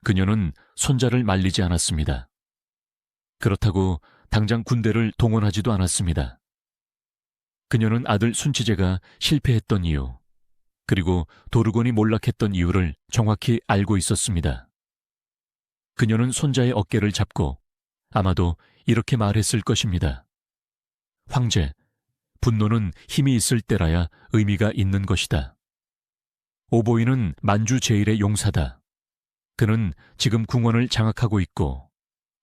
그녀는 손자를 말리지 않았습니다. 그렇다고 당장 군대를 동원하지도 않았습니다. 그녀는 아들 순치제가 실패했던 이유, 그리고 도르곤이 몰락했던 이유를 정확히 알고 있었습니다. 그녀는 손자의 어깨를 잡고 아마도 이렇게 말했을 것입니다. 황제, 분노는 힘이 있을 때라야 의미가 있는 것이다. 오보이는 만주 제일의 용사다. 그는 지금 궁원을 장악하고 있고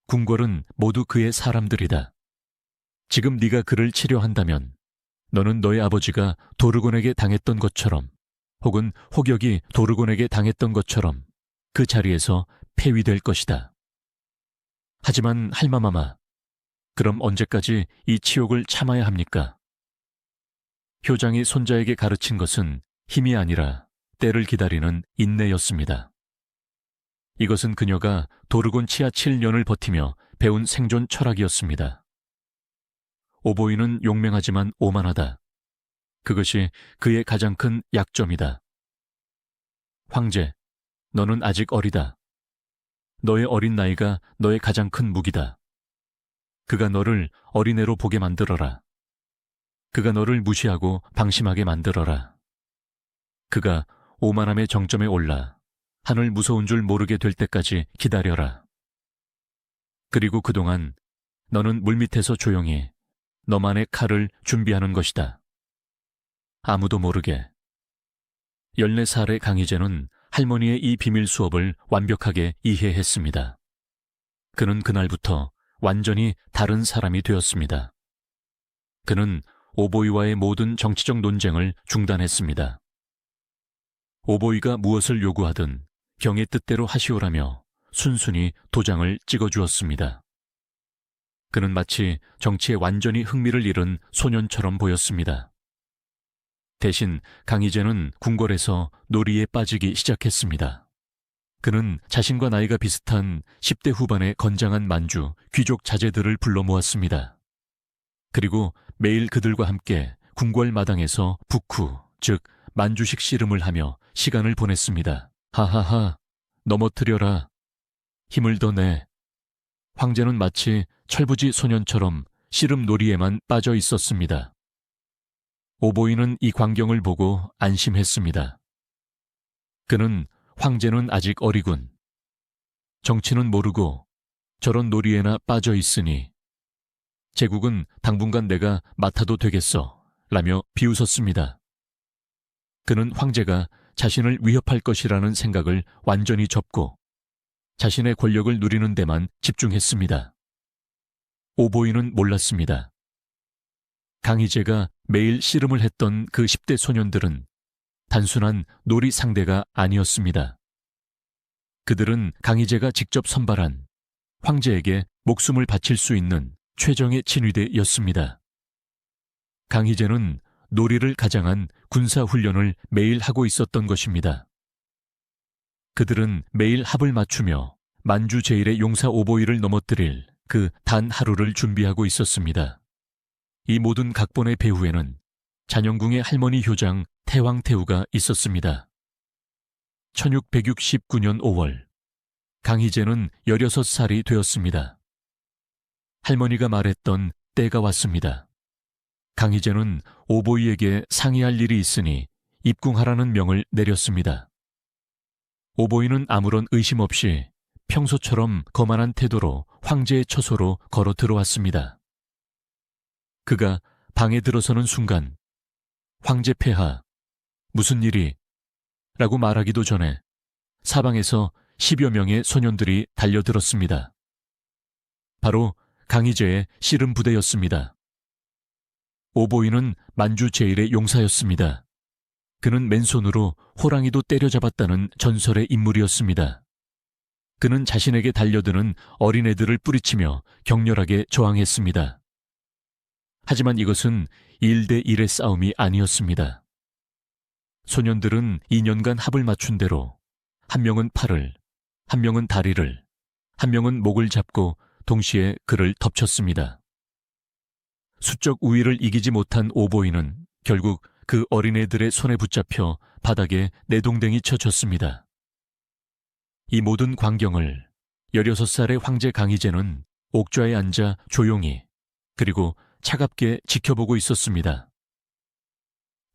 궁궐은 모두 그의 사람들이다. 지금 네가 그를 치료한다면 너는 너의 아버지가 도르곤에게 당했던 것처럼 혹은 호격이 도르곤에게 당했던 것처럼 그 자리에서 폐위될 것이다. 하지만 할마마마, 그럼 언제까지 이 치욕을 참아야 합니까? 효장이 손자에게 가르친 것은 힘이 아니라 때를 기다리는 인내였습니다. 이것은 그녀가 도르곤 치하 7년을 버티며 배운 생존 철학이었습니다. 오보이는 용맹하지만 오만하다. 그것이 그의 가장 큰 약점이다. 황제, 너는 아직 어리다. 너의 어린 나이가 너의 가장 큰 무기다. 그가 너를 어린애로 보게 만들어라. 그가 너를 무시하고 방심하게 만들어라. 그가 오만함의 정점에 올라 하늘 무서운 줄 모르게 될 때까지 기다려라. 그리고 그동안 너는 물밑에서 조용히 너만의 칼을 준비하는 것이다. 아무도 모르게. 14살의 강희제는 할머니의 이 비밀 수업을 완벽하게 이해했습니다. 그는 그날부터 완전히 다른 사람이 되었습니다. 그는 오보이와의 모든 정치적 논쟁을 중단했습니다. 오보이가 무엇을 요구하든 경의 뜻대로 하시오라며 순순히 도장을 찍어주었습니다. 그는 마치 정치에 완전히 흥미를 잃은 소년처럼 보였습니다. 대신 강희제는 궁궐에서 놀이에 빠지기 시작했습니다. 그는 자신과 나이가 비슷한 10대 후반의 건장한 만주, 귀족 자제들을 불러 모았습니다. 그리고 매일 그들과 함께 궁궐 마당에서 북후, 즉 만주식 씨름을 하며 시간을 보냈습니다. 하하하, 넘어뜨려라. 힘을 더 내. 황제는 마치 철부지 소년처럼 씨름 놀이에만 빠져 있었습니다. 오보이는 이 광경을 보고 안심했습니다. 그는 황제는 아직 어리군. 정치는 모르고 저런 놀이에나 빠져 있으니 제국은 당분간 내가 맡아도 되겠어 라며 비웃었습니다. 그는 황제가 자신을 위협할 것이라는 생각을 완전히 접고 자신의 권력을 누리는 데만 집중했습니다. 오보이는 몰랐습니다. 강희제가 매일 씨름을 했던 그 10대 소년들은 단순한 놀이 상대가 아니었습니다. 그들은 강희제가 직접 선발한 황제에게 목숨을 바칠 수 있는 최정의 친위대였습니다. 강희제는 놀이를 가장한 군사훈련을 매일 하고 있었던 것입니다. 그들은 매일 합을 맞추며 만주 제1의 용사 오보이를 넘어뜨릴 그 단 하루를 준비하고 있었습니다. 이 모든 각본의 배후에는 잔영궁의 할머니 효장 태왕태후가 있었습니다. 1669년 5월, 강희제는 16살이 되었습니다. 할머니가 말했던 때가 왔습니다. 강희제는 오보이에게 상의할 일이 있으니 입궁하라는 명을 내렸습니다. 오보이는 아무런 의심 없이 평소처럼 거만한 태도로 황제의 처소로 걸어 들어왔습니다. 그가 방에 들어서는 순간 황제 폐하, 무슨 일이? 라고 말하기도 전에 사방에서 10여 명의 소년들이 달려들었습니다. 바로 강희제의 씨름 부대였습니다. 오보이는 만주 제1의 용사였습니다. 그는 맨손으로 호랑이도 때려잡았다는 전설의 인물이었습니다. 그는 자신에게 달려드는 어린애들을 뿌리치며 격렬하게 저항했습니다. 하지만 이것은 1대 1의 싸움이 아니었습니다. 소년들은 2년간 합을 맞춘 대로 한 명은 팔을, 한 명은 다리를, 한 명은 목을 잡고 동시에 그를 덮쳤습니다. 수적 우위를 이기지 못한 오보이는 결국 그 어린애들의 손에 붙잡혀 바닥에 내동댕이 쳐졌습니다. 이 모든 광경을 16살의 황제 강희제는 옥좌에 앉아 조용히 그리고 차갑게 지켜보고 있었습니다.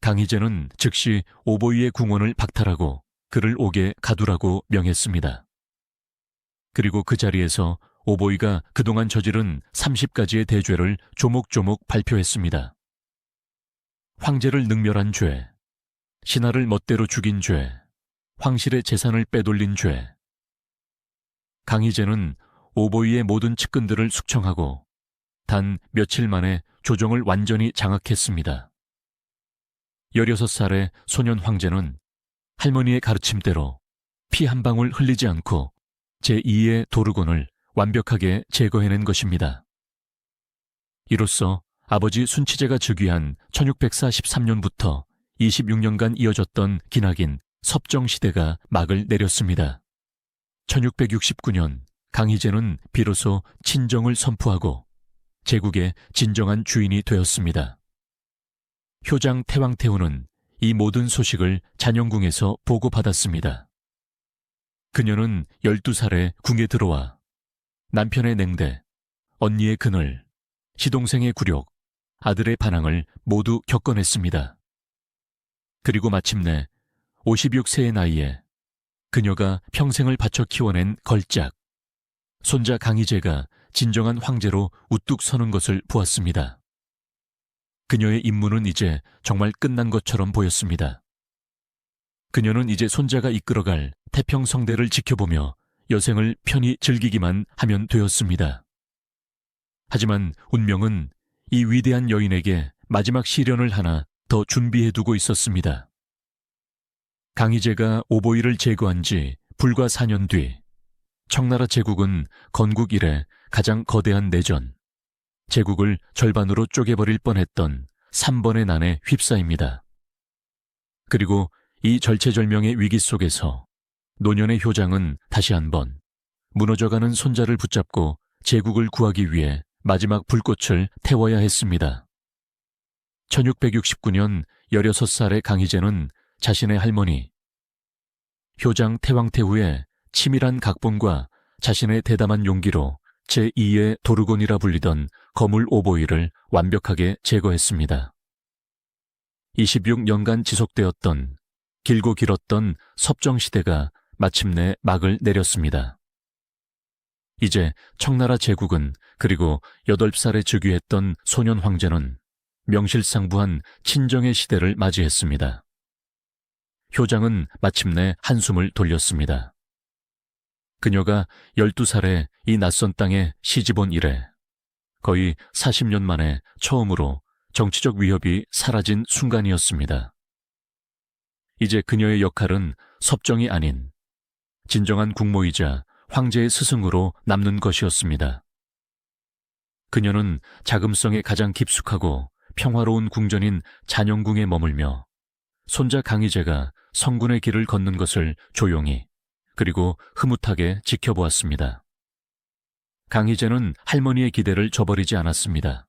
강희제는 즉시 오보이의 궁원을 박탈하고 그를 옥에 가두라고 명했습니다. 그리고 그 자리에서 오보이가 그동안 저지른 30가지의 대죄를 조목조목 발표했습니다. 황제를 능멸한 죄, 신하를 멋대로 죽인 죄, 황실의 재산을 빼돌린 죄. 강희제는 오보이의 모든 측근들을 숙청하고 단 며칠 만에 조정을 완전히 장악했습니다. 16살의 소년 황제는 할머니의 가르침대로 피 한 방울 흘리지 않고 제2의 도르곤을 완벽하게 제거해낸 것입니다. 이로써 아버지 순치제가 즉위한 1643년부터 26년간 이어졌던 기나긴 섭정시대가 막을 내렸습니다. 1669년 강희제는 비로소 친정을 선포하고 제국의 진정한 주인이 되었습니다. 효장 태왕태후는 이 모든 소식을 잔영궁에서 보고받았습니다. 그녀는 12살에 궁에 들어와 남편의 냉대, 언니의 그늘, 시동생의 굴욕, 아들의 반항을 모두 겪어냈습니다. 그리고 마침내 56세의 나이에 그녀가 평생을 바쳐 키워낸 걸작, 손자 강희제가 진정한 황제로 우뚝 서는 것을 보았습니다. 그녀의 임무는 이제 정말 끝난 것처럼 보였습니다. 그녀는 이제 손자가 이끌어갈 태평성대를 지켜보며 여생을 편히 즐기기만 하면 되었습니다. 하지만 운명은 이 위대한 여인에게 마지막 시련을 하나 더 준비해두고 있었습니다. 강희제가 오보이를 제거한 지 불과 4년 뒤 청나라 제국은 건국 이래 가장 거대한 내전, 제국을 절반으로 쪼개버릴 뻔했던 3번의 난에 휩싸입니다. 그리고 이 절체절명의 위기 속에서 노년의 효장은 다시 한번 무너져가는 손자를 붙잡고 제국을 구하기 위해 마지막 불꽃을 태워야 했습니다. 1669년 16살의 강희제는 자신의 할머니, 효장 태왕태후의 치밀한 각본과 자신의 대담한 용기로 제2의 도르곤이라 불리던 거물 오보이를 완벽하게 제거했습니다. 26년간 지속되었던 길고 길었던 섭정시대가 마침내 막을 내렸습니다. 이제 청나라 제국은 그리고 8살에 즉위했던 소년 황제는 명실상부한 친정의 시대를 맞이했습니다. 효장은 마침내 한숨을 돌렸습니다. 그녀가 12살에 이 낯선 땅에 시집온 이래 거의 40년 만에 처음으로 정치적 위협이 사라진 순간이었습니다. 이제 그녀의 역할은 섭정이 아닌 진정한 국모이자 황제의 스승으로 남는 것이었습니다. 그녀는 자금성에 가장 깊숙하고 평화로운 궁전인 잔영궁에 머물며 손자 강희제가 성군의 길을 걷는 것을 조용히 그리고 흐뭇하게 지켜보았습니다. 강희제는 할머니의 기대를 저버리지 않았습니다.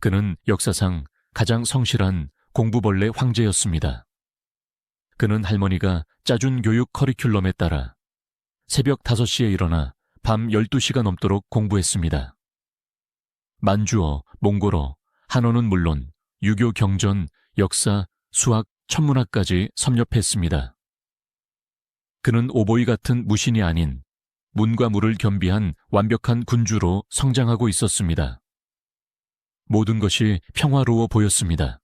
그는 역사상 가장 성실한 공부벌레 황제였습니다. 그는 할머니가 짜준 교육 커리큘럼에 따라 새벽 5시에 일어나 밤 12시가 넘도록 공부했습니다. 만주어, 몽골어, 한어는 물론 유교 경전, 역사, 수학, 천문학까지 섭렵했습니다. 그는 오보이 같은 무신이 아닌 문과 무를 겸비한 완벽한 군주로 성장하고 있었습니다. 모든 것이 평화로워 보였습니다.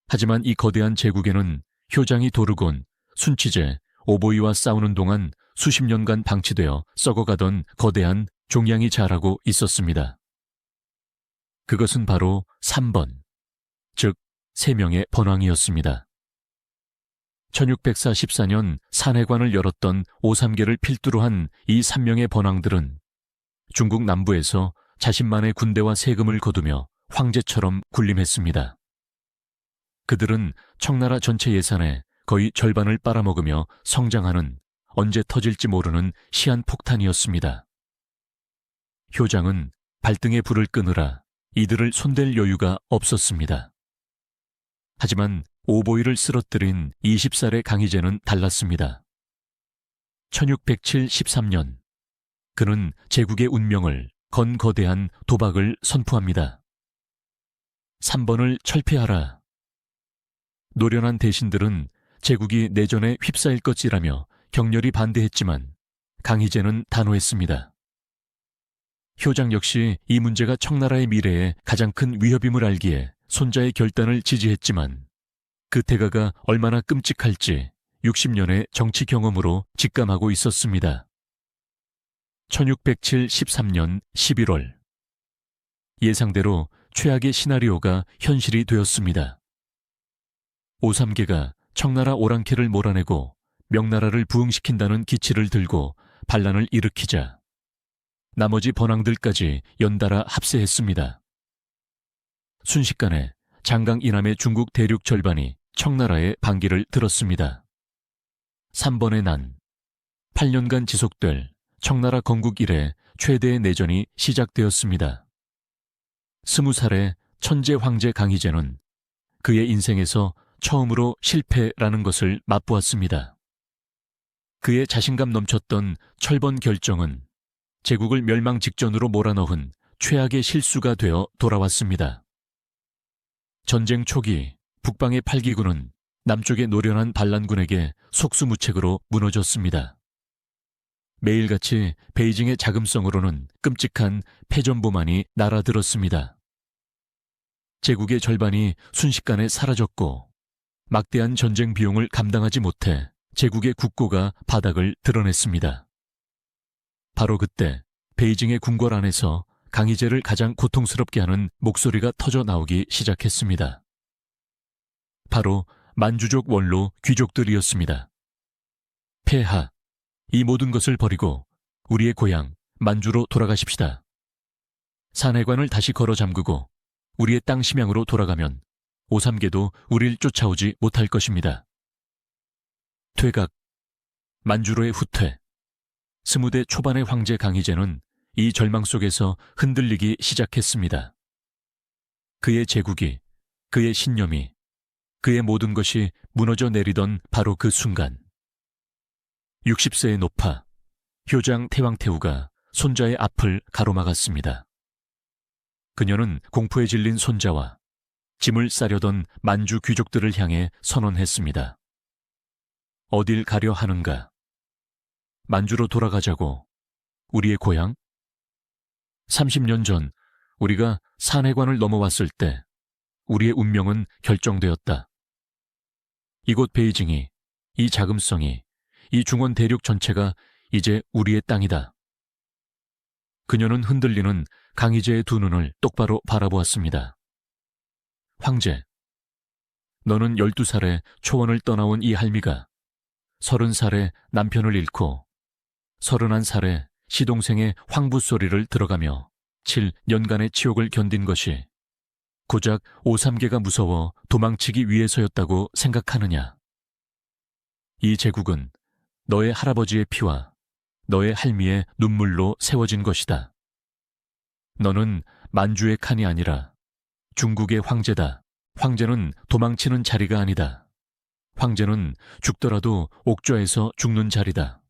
하지만 이 거대한 제국에는 효장이 도르곤, 순치제, 오보이와 싸우는 동안 수십 년간 방치되어 썩어가던 거대한 종양이 자라고 있었습니다. 그것은 바로 3번, 즉 3명의 번왕이었습니다. 1614년 산해관을 열었던 오삼계를 필두로 한 이 3명의 번왕들은 중국 남부에서 자신만의 군대와 세금을 거두며 황제처럼 군림했습니다. 그들은 청나라 전체 예산의 거의 절반을 빨아먹으며 성장하는 언제 터질지 모르는 시한폭탄이었습니다. 효장은 발등에 불을 끄느라 이들을 손댈 여유가 없었습니다. 하지만 오보이를 쓰러뜨린 20살의 강희제는 달랐습니다. 1613년 그는 제국의 운명을 건 거대한 도박을 선포합니다. 3번을 철폐하라. 노련한 대신들은 제국이 내전에 휩싸일 것이라며 격렬히 반대했지만 강희제는 단호했습니다. 효장 역시 이 문제가 청나라의 미래에 가장 큰 위협임을 알기에 손자의 결단을 지지했지만 그 대가가 얼마나 끔찍할지 60년의 정치 경험으로 직감하고 있었습니다. 1613년 11월 예상대로 최악의 시나리오가 현실이 되었습니다. 오삼계가 청나라 오랑캐를 몰아내고 명나라를 부흥시킨다는 기치를 들고 반란을 일으키자 나머지 번왕들까지 연달아 합세했습니다. 순식간에 장강 이남의 중국 대륙 절반이 청나라의 반기를 들었습니다. 3번의 난, 8년간 지속될 청나라 건국 이래 최대의 내전이 시작되었습니다. 20살의 천재 황제 강희제는 그의 인생에서 처음으로 실패라는 것을 맛보았습니다. 그의 자신감 넘쳤던 철번 결정은 제국을 멸망 직전으로 몰아넣은 최악의 실수가 되어 돌아왔습니다. 전쟁 초기 북방의 팔기군은 남쪽의 노련한 반란군에게 속수무책으로 무너졌습니다. 매일같이 베이징의 자금성으로는 끔찍한 패전보만이 날아들었습니다. 제국의 절반이 순식간에 사라졌고 막대한 전쟁 비용을 감당하지 못해 제국의 국고가 바닥을 드러냈습니다. 바로 그때 베이징의 궁궐 안에서 강희제를 가장 고통스럽게 하는 목소리가 터져 나오기 시작했습니다. 바로 만주족 원로 귀족들이었습니다. 폐하, 이 모든 것을 버리고 우리의 고향 만주로 돌아가십시다. 산해관을 다시 걸어 잠그고 우리의 땅 심양으로 돌아가면 오삼계도 우릴 쫓아오지 못할 것입니다. 퇴각, 만주로의 후퇴. 20대 초반의 황제 강희제는 이 절망 속에서 흔들리기 시작했습니다. 그의 제국이, 그의 신념이, 그의 모든 것이 무너져 내리던 바로 그 순간 60세의 노파, 효장 태왕태후가 손자의 앞을 가로막았습니다. 그녀는 공포에 질린 손자와 짐을 싸려던 만주 귀족들을 향해 선언했습니다. 어딜 가려 하는가? 만주로 돌아가자고. 우리의 고향? 30년 전 우리가 산해관을 넘어왔을 때 우리의 운명은 결정되었다. 이곳 베이징이, 이 자금성이, 이 중원 대륙 전체가 이제 우리의 땅이다. 그녀는 흔들리는 강희제의 두 눈을 똑바로 바라보았습니다. 황제, 너는 12살에 초원을 떠나온 이 할미가 30살에 남편을 잃고 31살에 시동생의 황부 소리를 들어가며 7년간의 치욕을 견딘 것이 고작 오삼계가 무서워 도망치기 위해서였다고 생각하느냐? 이 제국은 너의 할아버지의 피와 너의 할미의 눈물로 세워진 것이다. 너는 만주의 칸이 아니라 중국의 황제다. 황제는 도망치는 자리가 아니다. 황제는 죽더라도 옥좌에서 죽는 자리다.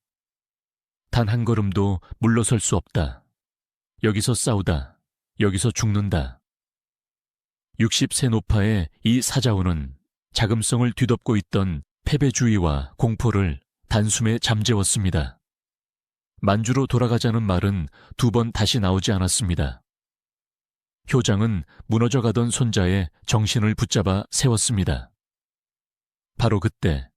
단 한 걸음도 물러설 수 없다. 여기서 싸우다. 여기서 죽는다. 60세 노파의 이 사자우는 자금성을 뒤덮고 있던 패배주의와 공포를 단숨에 잠재웠습니다. 만주로 돌아가자는 말은 2번 다시 나오지 않았습니다. 효장은 무너져가던 손자의 정신을 붙잡아 세웠습니다. 바로 그때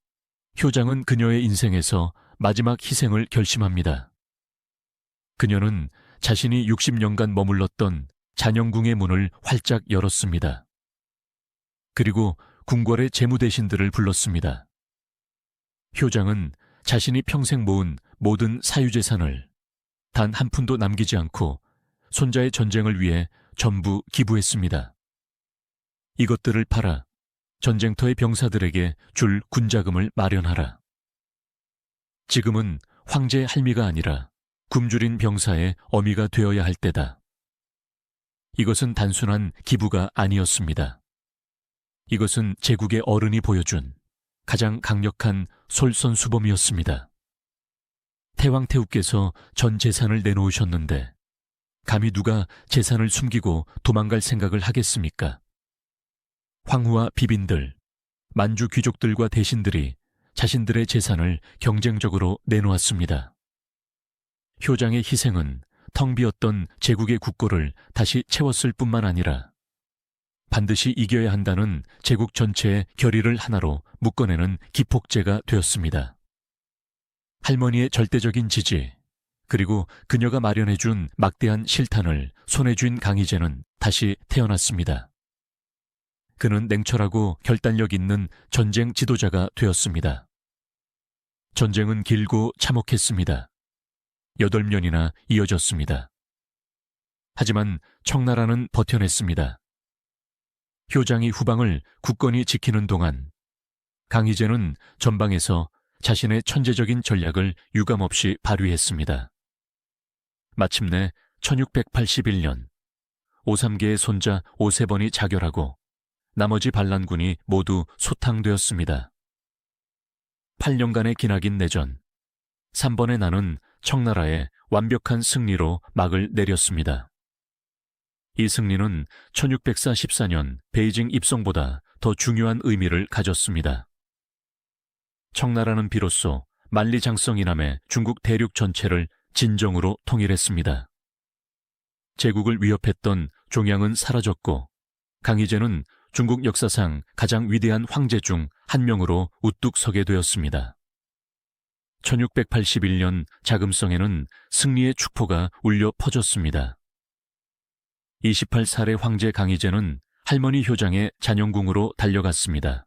효장은 그녀의 인생에서 마지막 희생을 결심합니다. 그녀는 자신이 60년간 머물렀던 잔영궁의 문을 활짝 열었습니다. 그리고 궁궐의 재무대신들을 불렀습니다. 효장은 자신이 평생 모은 모든 사유재산을 단 한 푼도 남기지 않고 손자의 전쟁을 위해 전부 기부했습니다. 이것들을 팔아 전쟁터의 병사들에게 줄 군자금을 마련하라. 지금은 황제의 할미가 아니라 굶주린 병사의 어미가 되어야 할 때다. 이것은 단순한 기부가 아니었습니다. 이것은 제국의 어른이 보여준 가장 강력한 솔선수범이었습니다. 태왕태후께서 전 재산을 내놓으셨는데 감히 누가 재산을 숨기고 도망갈 생각을 하겠습니까? 황후와 비빈들, 만주 귀족들과 대신들이 자신들의 재산을 경쟁적으로 내놓았습니다. 효장의 희생은 텅 비었던 제국의 국고를 다시 채웠을 뿐만 아니라 반드시 이겨야 한다는 제국 전체의 결의를 하나로 묶어내는 기폭제가 되었습니다. 할머니의 절대적인 지지, 그리고 그녀가 마련해준 막대한 실탄을 손에 쥔 강희제는 다시 태어났습니다. 그는 냉철하고 결단력 있는 전쟁 지도자가 되었습니다. 전쟁은 길고 참혹했습니다. 8년이나 이어졌습니다. 하지만 청나라는 버텨냈습니다. 효장이 후방을 굳건히 지키는 동안 강희제는 전방에서 자신의 천재적인 전략을 유감없이 발휘했습니다. 마침내 1681년 오삼계의 손자 오세번이 자결하고 나머지 반란군이 모두 소탕되었습니다. 8년간의 기나긴 내전, 3번의 난은 청나라의 완벽한 승리로 막을 내렸습니다. 이 승리는 1614년 베이징 입성보다 더 중요한 의미를 가졌습니다. 청나라는 비로소 만리장성 이남의 중국 대륙 전체를 진정으로 통일했습니다. 제국을 위협했던 종양은 사라졌고 강희제는 중국 역사상 가장 위대한 황제 중 한 명으로 우뚝 서게 되었습니다. 1681년 자금성에는 승리의 축포가 울려 퍼졌습니다. 28살의 황제 강희제는 할머니 효장의 잔영궁으로 달려갔습니다.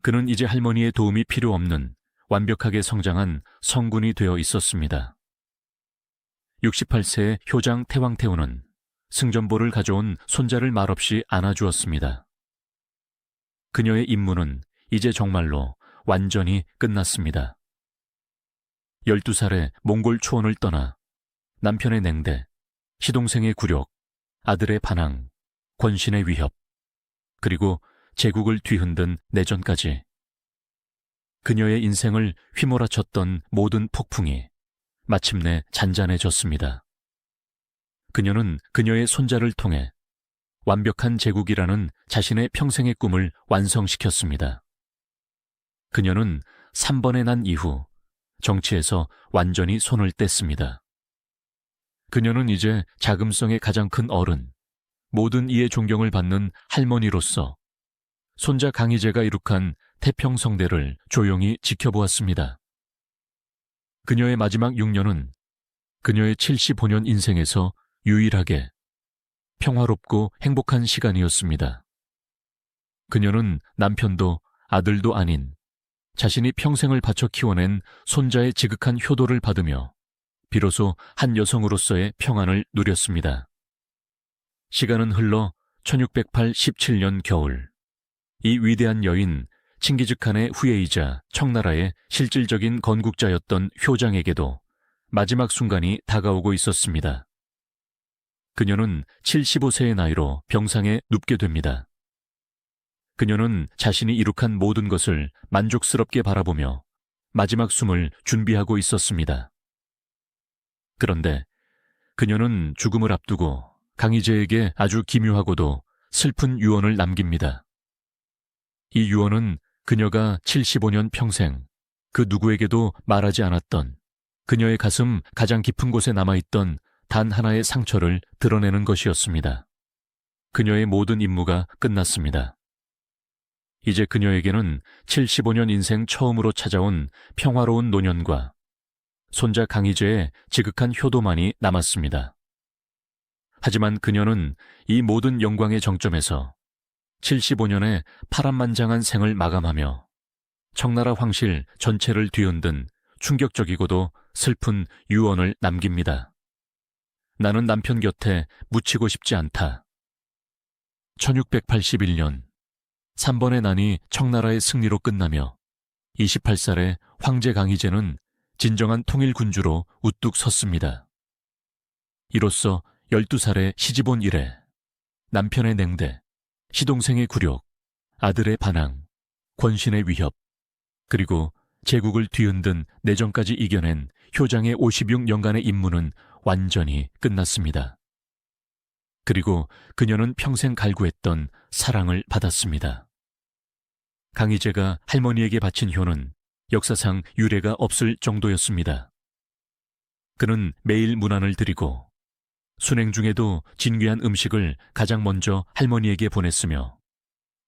그는 이제 할머니의 도움이 필요 없는 완벽하게 성장한 성군이 되어 있었습니다. 68세의 효장 태왕태후는 승전보를 가져온 손자를 말없이 안아주었습니다. 그녀의 임무는 이제 정말로 완전히 끝났습니다. 12살에 몽골 초원을 떠나 남편의 냉대, 시동생의 굴욕, 아들의 반항, 권신의 위협, 그리고 제국을 뒤흔든 내전까지 그녀의 인생을 휘몰아쳤던 모든 폭풍이 마침내 잔잔해졌습니다. 그녀는 그녀의 손자를 통해 완벽한 제국이라는 자신의 평생의 꿈을 완성시켰습니다. 그녀는 3번의 난 이후 정치에서 완전히 손을 뗐습니다. 그녀는 이제 자금성의 가장 큰 어른, 모든 이의 존경을 받는 할머니로서 손자 강희제가 이룩한 태평성대를 조용히 지켜보았습니다. 그녀의 마지막 6년은 그녀의 75년 인생에서 유일하게 평화롭고 행복한 시간이었습니다. 그녀는 남편도 아들도 아닌 자신이 평생을 바쳐 키워낸 손자의 지극한 효도를 받으며 비로소 한 여성으로서의 평안을 누렸습니다. 시간은 흘러 1687년 겨울, 이 위대한 여인 칭기즈칸의 후예이자 청나라의 실질적인 건국자였던 효장에게도 마지막 순간이 다가오고 있었습니다. 그녀는 75세의 나이로 병상에 눕게 됩니다. 그녀는 자신이 이룩한 모든 것을 만족스럽게 바라보며 마지막 숨을 준비하고 있었습니다. 그런데 그녀는 죽음을 앞두고 강희제에게 아주 기묘하고도 슬픈 유언을 남깁니다. 이 유언은 그녀가 75년 평생 그 누구에게도 말하지 않았던 그녀의 가슴 가장 깊은 곳에 남아있던 단 하나의 상처를 드러내는 것이었습니다. 그녀의 모든 임무가 끝났습니다. 이제 그녀에게는 75년 인생 처음으로 찾아온 평화로운 노년과 손자 강희제의 지극한 효도만이 남았습니다. 하지만 그녀는 이 모든 영광의 정점에서 75년의 파란만장한 생을 마감하며 청나라 황실 전체를 뒤흔든 충격적이고도 슬픈 유언을 남깁니다. 나는 남편 곁에 묻히고 싶지 않다. 1681년 3번의 난이 청나라의 승리로 끝나며 28살의 황제 강희제는 진정한 통일군주로 우뚝 섰습니다. 이로써 12살의 시집온 이래 남편의 냉대, 시동생의 굴욕, 아들의 반항, 권신의 위협, 그리고 제국을 뒤흔든 내전까지 이겨낸 효장의 56년간의 임무는 완전히 끝났습니다. 그리고 그녀는 평생 갈구했던 사랑을 받았습니다. 강희제가 할머니에게 바친 효는 역사상 유례가 없을 정도였습니다. 그는 매일 문안을 드리고 순행 중에도 진귀한 음식을 가장 먼저 할머니에게 보냈으며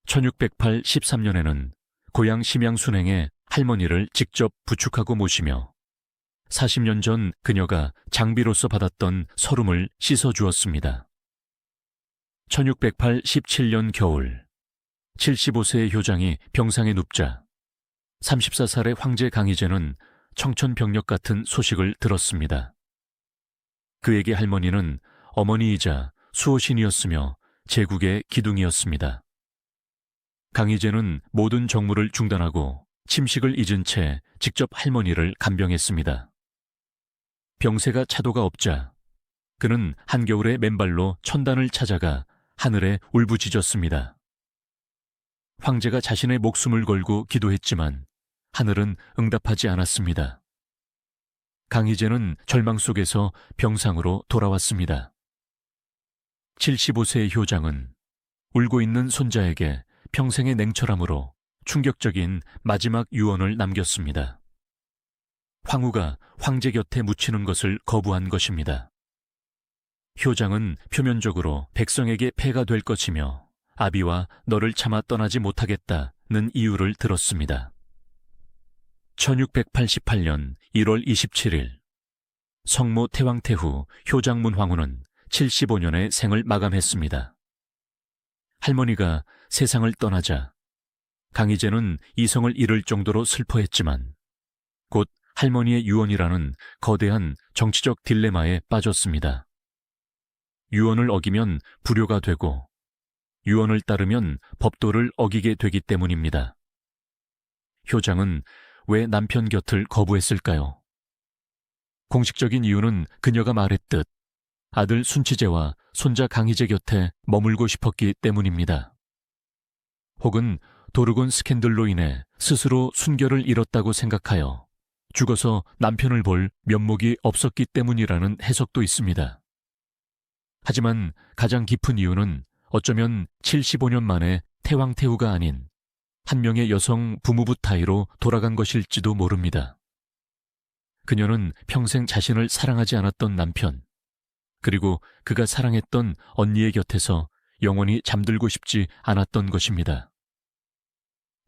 1608 13년에는 고향 심양 순행에 할머니를 직접 부축하고 모시며 40년 전 그녀가 장비로서 받았던 서름을 씻어주었습니다. 1608 17년 겨울 75세의 효장이 병상에 눕자 34살의 황제 강희제는 청천벽력 같은 소식을 들었습니다. 그에게 할머니는 어머니이자 수호신이었으며 제국의 기둥이었습니다. 강희제는 모든 정무를 중단하고 침식을 잊은 채 직접 할머니를 간병했습니다. 병세가 차도가 없자 그는 한겨울에 맨발로 천단을 찾아가 하늘에 울부짖었습니다. 황제가 자신의 목숨을 걸고 기도했지만 하늘은 응답하지 않았습니다. 강희제는 절망 속에서 병상으로 돌아왔습니다. 75세의 효장은 울고 있는 손자에게 평생의 냉철함으로 충격적인 마지막 유언을 남겼습니다. 황후가 황제 곁에 묻히는 것을 거부한 것입니다. 효장은 표면적으로 백성에게 폐가 될 것이며 아비와 너를 차마 떠나지 못하겠다는 이유를 들었습니다. 1688년 1월 27일 성모 태왕태후 효장문 황후는 75년의 생을 마감했습니다. 할머니가 세상을 떠나자 강희제는 이성을 잃을 정도로 슬퍼했지만 곧 할머니의 유언이라는 거대한 정치적 딜레마에 빠졌습니다. 유언을 어기면 불효가 되고 유언을 따르면 법도를 어기게 되기 때문입니다. 효장은 왜 남편 곁을 거부했을까요? 공식적인 이유는 그녀가 말했듯 아들 순치제와 손자 강희제 곁에 머물고 싶었기 때문입니다. 혹은 도르곤 스캔들로 인해 스스로 순결을 잃었다고 생각하여 죽어서 남편을 볼 면목이 없었기 때문이라는 해석도 있습니다. 하지만 가장 깊은 이유는 어쩌면 75년 만에 태왕태후가 아닌 한 명의 여성 부무부 타이로 돌아간 것일지도 모릅니다. 그녀는 평생 자신을 사랑하지 않았던 남편, 그리고 그가 사랑했던 언니의 곁에서 영원히 잠들고 싶지 않았던 것입니다.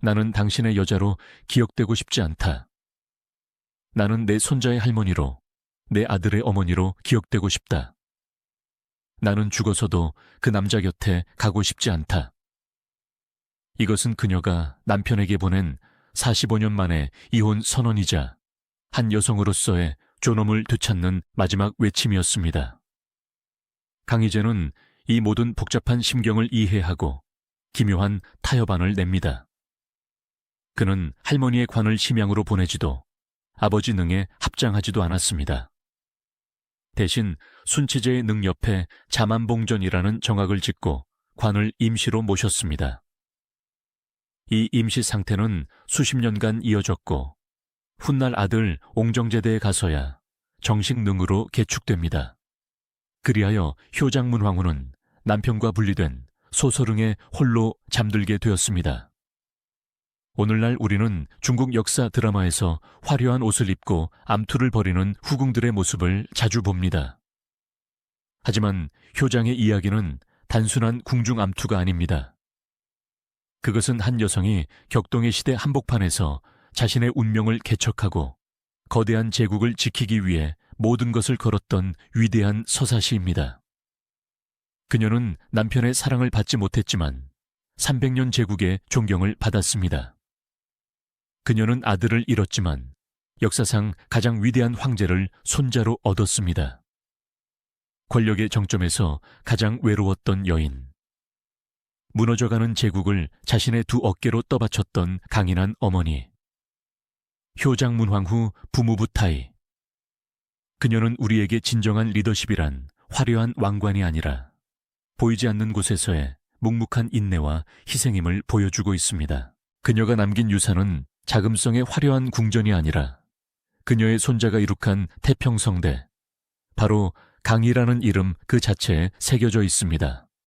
나는 당신의 여자로 기억되고 싶지 않다. 나는 내 손자의 할머니로, 내 아들의 어머니로 기억되고 싶다. 나는 죽어서도 그 남자 곁에 가고 싶지 않다. 이것은 그녀가 남편에게 보낸 45년 만에 이혼 선언이자 한 여성으로서의 존엄을 되찾는 마지막 외침이었습니다. 강희재는 이 모든 복잡한 심경을 이해하고 기묘한 타협안을 냅니다. 그는 할머니의 관을 심양으로 보내지도 아버지 능에 합장하지도 않았습니다. 대신 순치제의 능 옆에 자만봉전이라는 정학을 짓고 관을 임시로 모셨습니다. 이 임시 상태는 수십 년간 이어졌고 훗날 아들 옹정제대에 가서야 정식 능으로 개축됩니다. 그리하여 효장문황후는 남편과 분리된 소설응에 홀로 잠들게 되었습니다. 오늘날 우리는 중국 역사 드라마에서 화려한 옷을 입고 암투를 벌이는 후궁들의 모습을 자주 봅니다. 하지만 효장의 이야기는 단순한 궁중 암투가 아닙니다. 그것은 한 여성이 격동의 시대 한복판에서 자신의 운명을 개척하고 거대한 제국을 지키기 위해 모든 것을 걸었던 위대한 서사시입니다. 그녀는 남편의 사랑을 받지 못했지만 300년 제국의 존경을 받았습니다. 그녀는 아들을 잃었지만 역사상 가장 위대한 황제를 손자로 얻었습니다. 권력의 정점에서 가장 외로웠던 여인. 무너져가는 제국을 자신의 두 어깨로 떠받쳤던 강인한 어머니. 효장문황후 부무부 타이. 그녀는 우리에게 진정한 리더십이란 화려한 왕관이 아니라 보이지 않는 곳에서의 묵묵한 인내와 희생임을 보여주고 있습니다. 그녀가 남긴 유산은 자금성의 화려한 궁전이 아니라 그녀의 손자가 이룩한 태평성대, 바로 강이라는 이름 그 자체에 새겨져 있습니다.